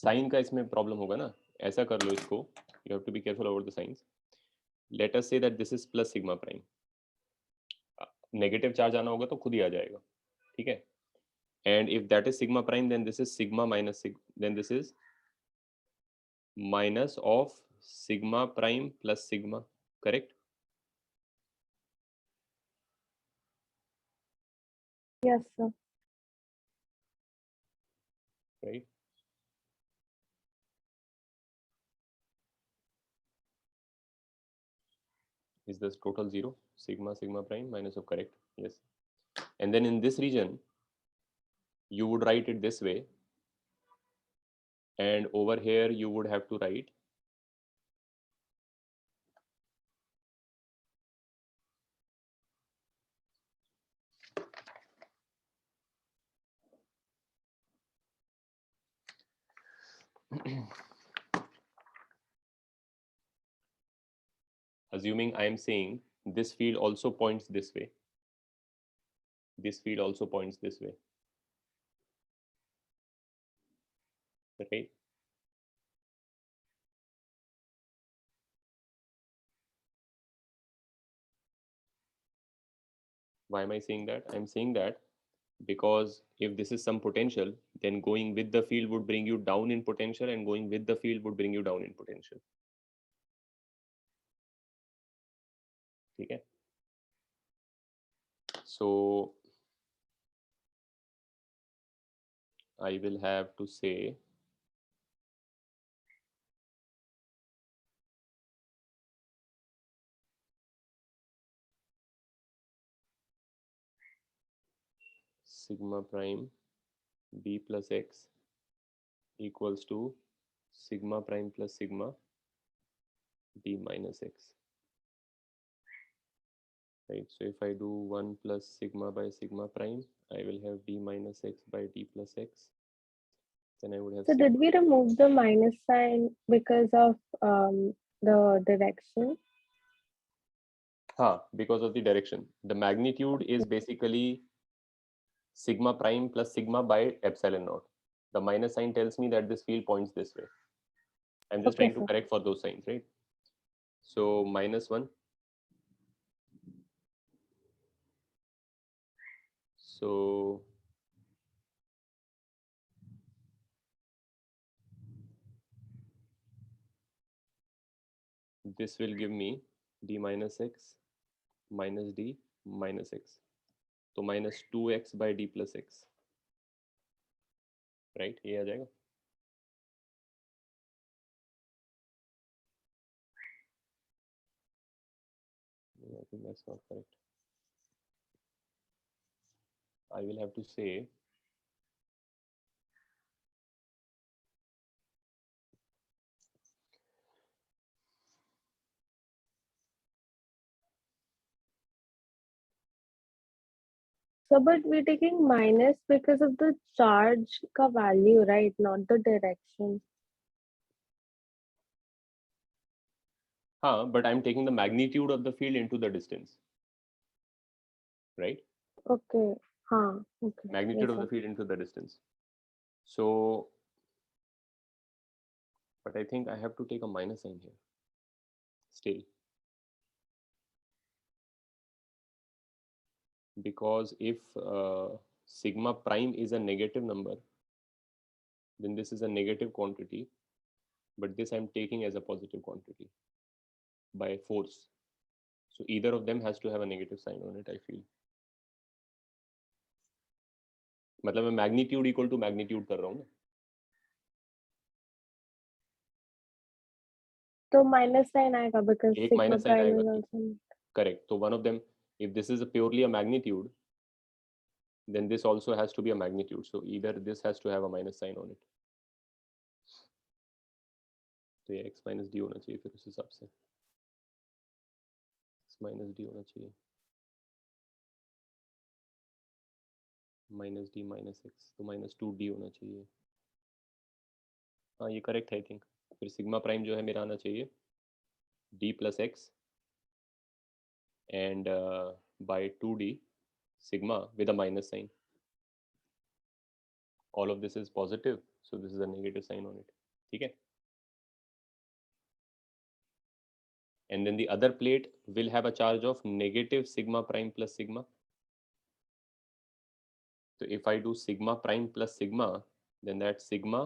A: sign का इसमें problem होगा ना. ऐसा कर लो इसको. You have to be careful about the signs. Let us say that this is plus sigma prime. Negative charge आना होगा तो खुद ही आ जाएगा. ठीक है. and if that is sigma prime, then this is sigma minus sigma, then this is minus of sigma prime plus sigma, correct?
E: Yes, sir.
A: Right? Is this total 0? Sigma sigma prime minus of, correct? Yes. And then in this region, you would write it this way, and over here you would have to write assuming I am saying this field also points this way, this field also points this way, right? Why am I saying that? I'm saying that because if this is some potential, then going with the field would bring you down in potential, and going with the field would bring you down in potential. Okay. So I will have to say sigma prime b plus x equals to sigma prime plus sigma b minus x. Right, so if I do 1 plus sigma by sigma prime, I will have d minus x by d plus x. Then I would have
E: So did we remove the minus sign because of the direction?
A: Because of the direction. The magnitude is basically sigma prime plus sigma by epsilon naught. The minus sign tells me that this field points this way. I'm just trying to correct for those signs, right? So -1. So this will give me d minus x minus d minus x. So minus 2x by d plus x. Right? ये आ जाएगा. I think that's not correct. I will have to say
E: So, but we're taking minus because of the charge ka value, right? Not the direction.
A: but I'm taking the magnitude of the field into the distance. Right?
E: Okay. Okay.
A: Magnitude
E: Yes,
A: of the
E: sir.
A: field into the distance. So, but I think I have to take a minus sign here still. Because if sigma prime is a negative number, then this is a negative quantity, but this I'm taking as a positive quantity by force. So either of them has to have a negative sign on it, I feel. मतलब मैं magnitude equal to magnitude कर रहा हूँ ना.
E: तो minus sign आएगा because
A: एक
E: sigma
A: minus sign
E: prime
A: आएगा.
E: is also.
A: Correct. So one of them, if this is purely a magnitude, then this also has to be a magnitude. So either this has to have a minus sign on it. तो ये x minus d होना चाहिए फिर उस हिसाब से. x minus d होना चाहिए. माइनस डी माइनस एक्स, तो -2d होना चाहिए. हाँ, ये करेक्ट है आई थिंक. फिर सिग्मा प्राइम जो है मेरा आना चाहिए d plus X and by 2d sigma with a minus sign. All of this is positive, so this is a negative sign on it. ठीक है? And then the other plate will have a charge of negative sigma prime plus sigma. तो if I do sigma prime plus sigma, then that's sigma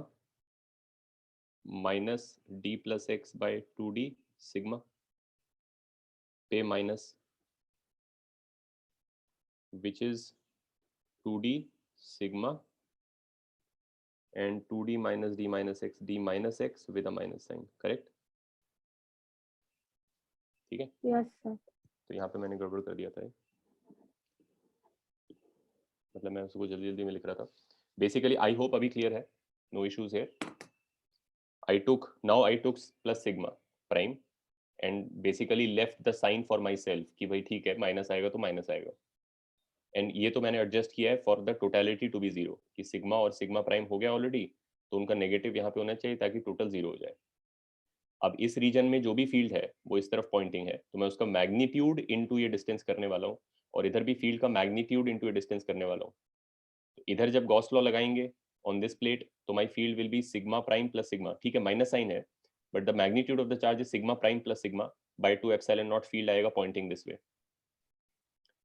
A: minus d plus x by 2d sigma पे minus which is 2d sigma and 2d minus d minus x with a minus sign, correct? ठीक है?
E: Yes, sir.
A: तो यहाँ पे मैंने गड़बड़ कर दिया था, मतलब मैं उसको जल्दी जल्दी में लिख रहा था. बेसिकली आई होप अभी क्लियर है, नो इश्यूज है. I took plus sigma prime and basically left the sign for myself कि भाई ठीक है माइनस आएगा तो माइनस आएगा. एंड ये तो मैंने एडजस्ट किया है for the totality to be zero, कि सिग्मा और सिग्मा प्राइम हो गया ऑलरेडी, तो उनका नेगेटिव यहाँ पे होना चाहिए ताकि टोटल जीरो हो जाए. अब इस रीजन में जो भी फील्ड है वो इस तरफ पॉइंटिंग है, तो मैं उसका मैग्नीट्यूड इनटू ये डिस्टेंस करने वाला हूँ, और इधर भी फील्ड का मैग्नीट्यूड इनटू ये डिस्टेंस करने वाला हूँ. तो इधर जब गॉस लॉ लगाएंगे ऑन दिस प्लेट तो my field will be sigma prime plus sigma. ठीक है, माइनस साइन है, but the magnitude of the charge is sigma prime plus sigma by 2 epsilon not. Field आएगा पॉइंटिंग दिस वे.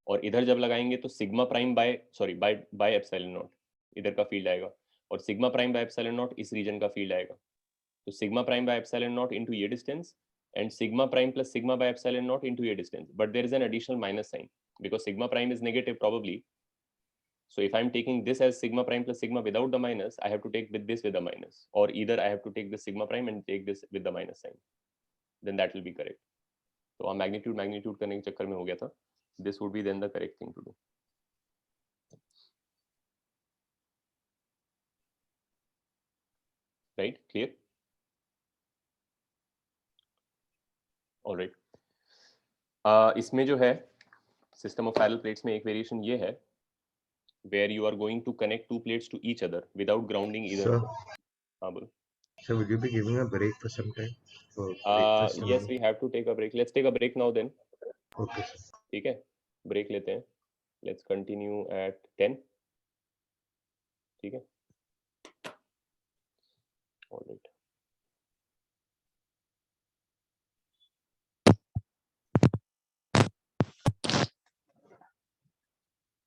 A: और इधर जब लगाएंगे तो sigma prime by epsilon naught इधर का फील्ड आएगा, और sigma prime by epsilon not इस रीजन का फील्ड आएगा. तो sigma prime by epsilon not into ये distance and sigma prime plus sigma by epsilon naught into a distance, but there is an additional minus sign because sigma prime is negative probably. So if I'm taking this as sigma prime plus sigma without the minus, I have to take with this with the minus, or either I have to take this sigma prime and take this with the minus sign, then that will be correct. So magnitude करने के चक्कर में हो गया था. This would be then the correct thing to do. Right? Clear? Alright. इसमें जो है सिस्टम ऑफ पैरेलल प्लेट्स में एक वेरिएशन ये है where you are going to connect two plates to each other without grounding either.
K: Sir,
A: हाँ बोलो.
K: so would you be giving a break for some time? For breakfast
A: Yes, we have to take a break. Let's take a break now then.
K: Okay, sir.
A: ठीक है, break लेते हैं. Let's continue at 10. ठीक है.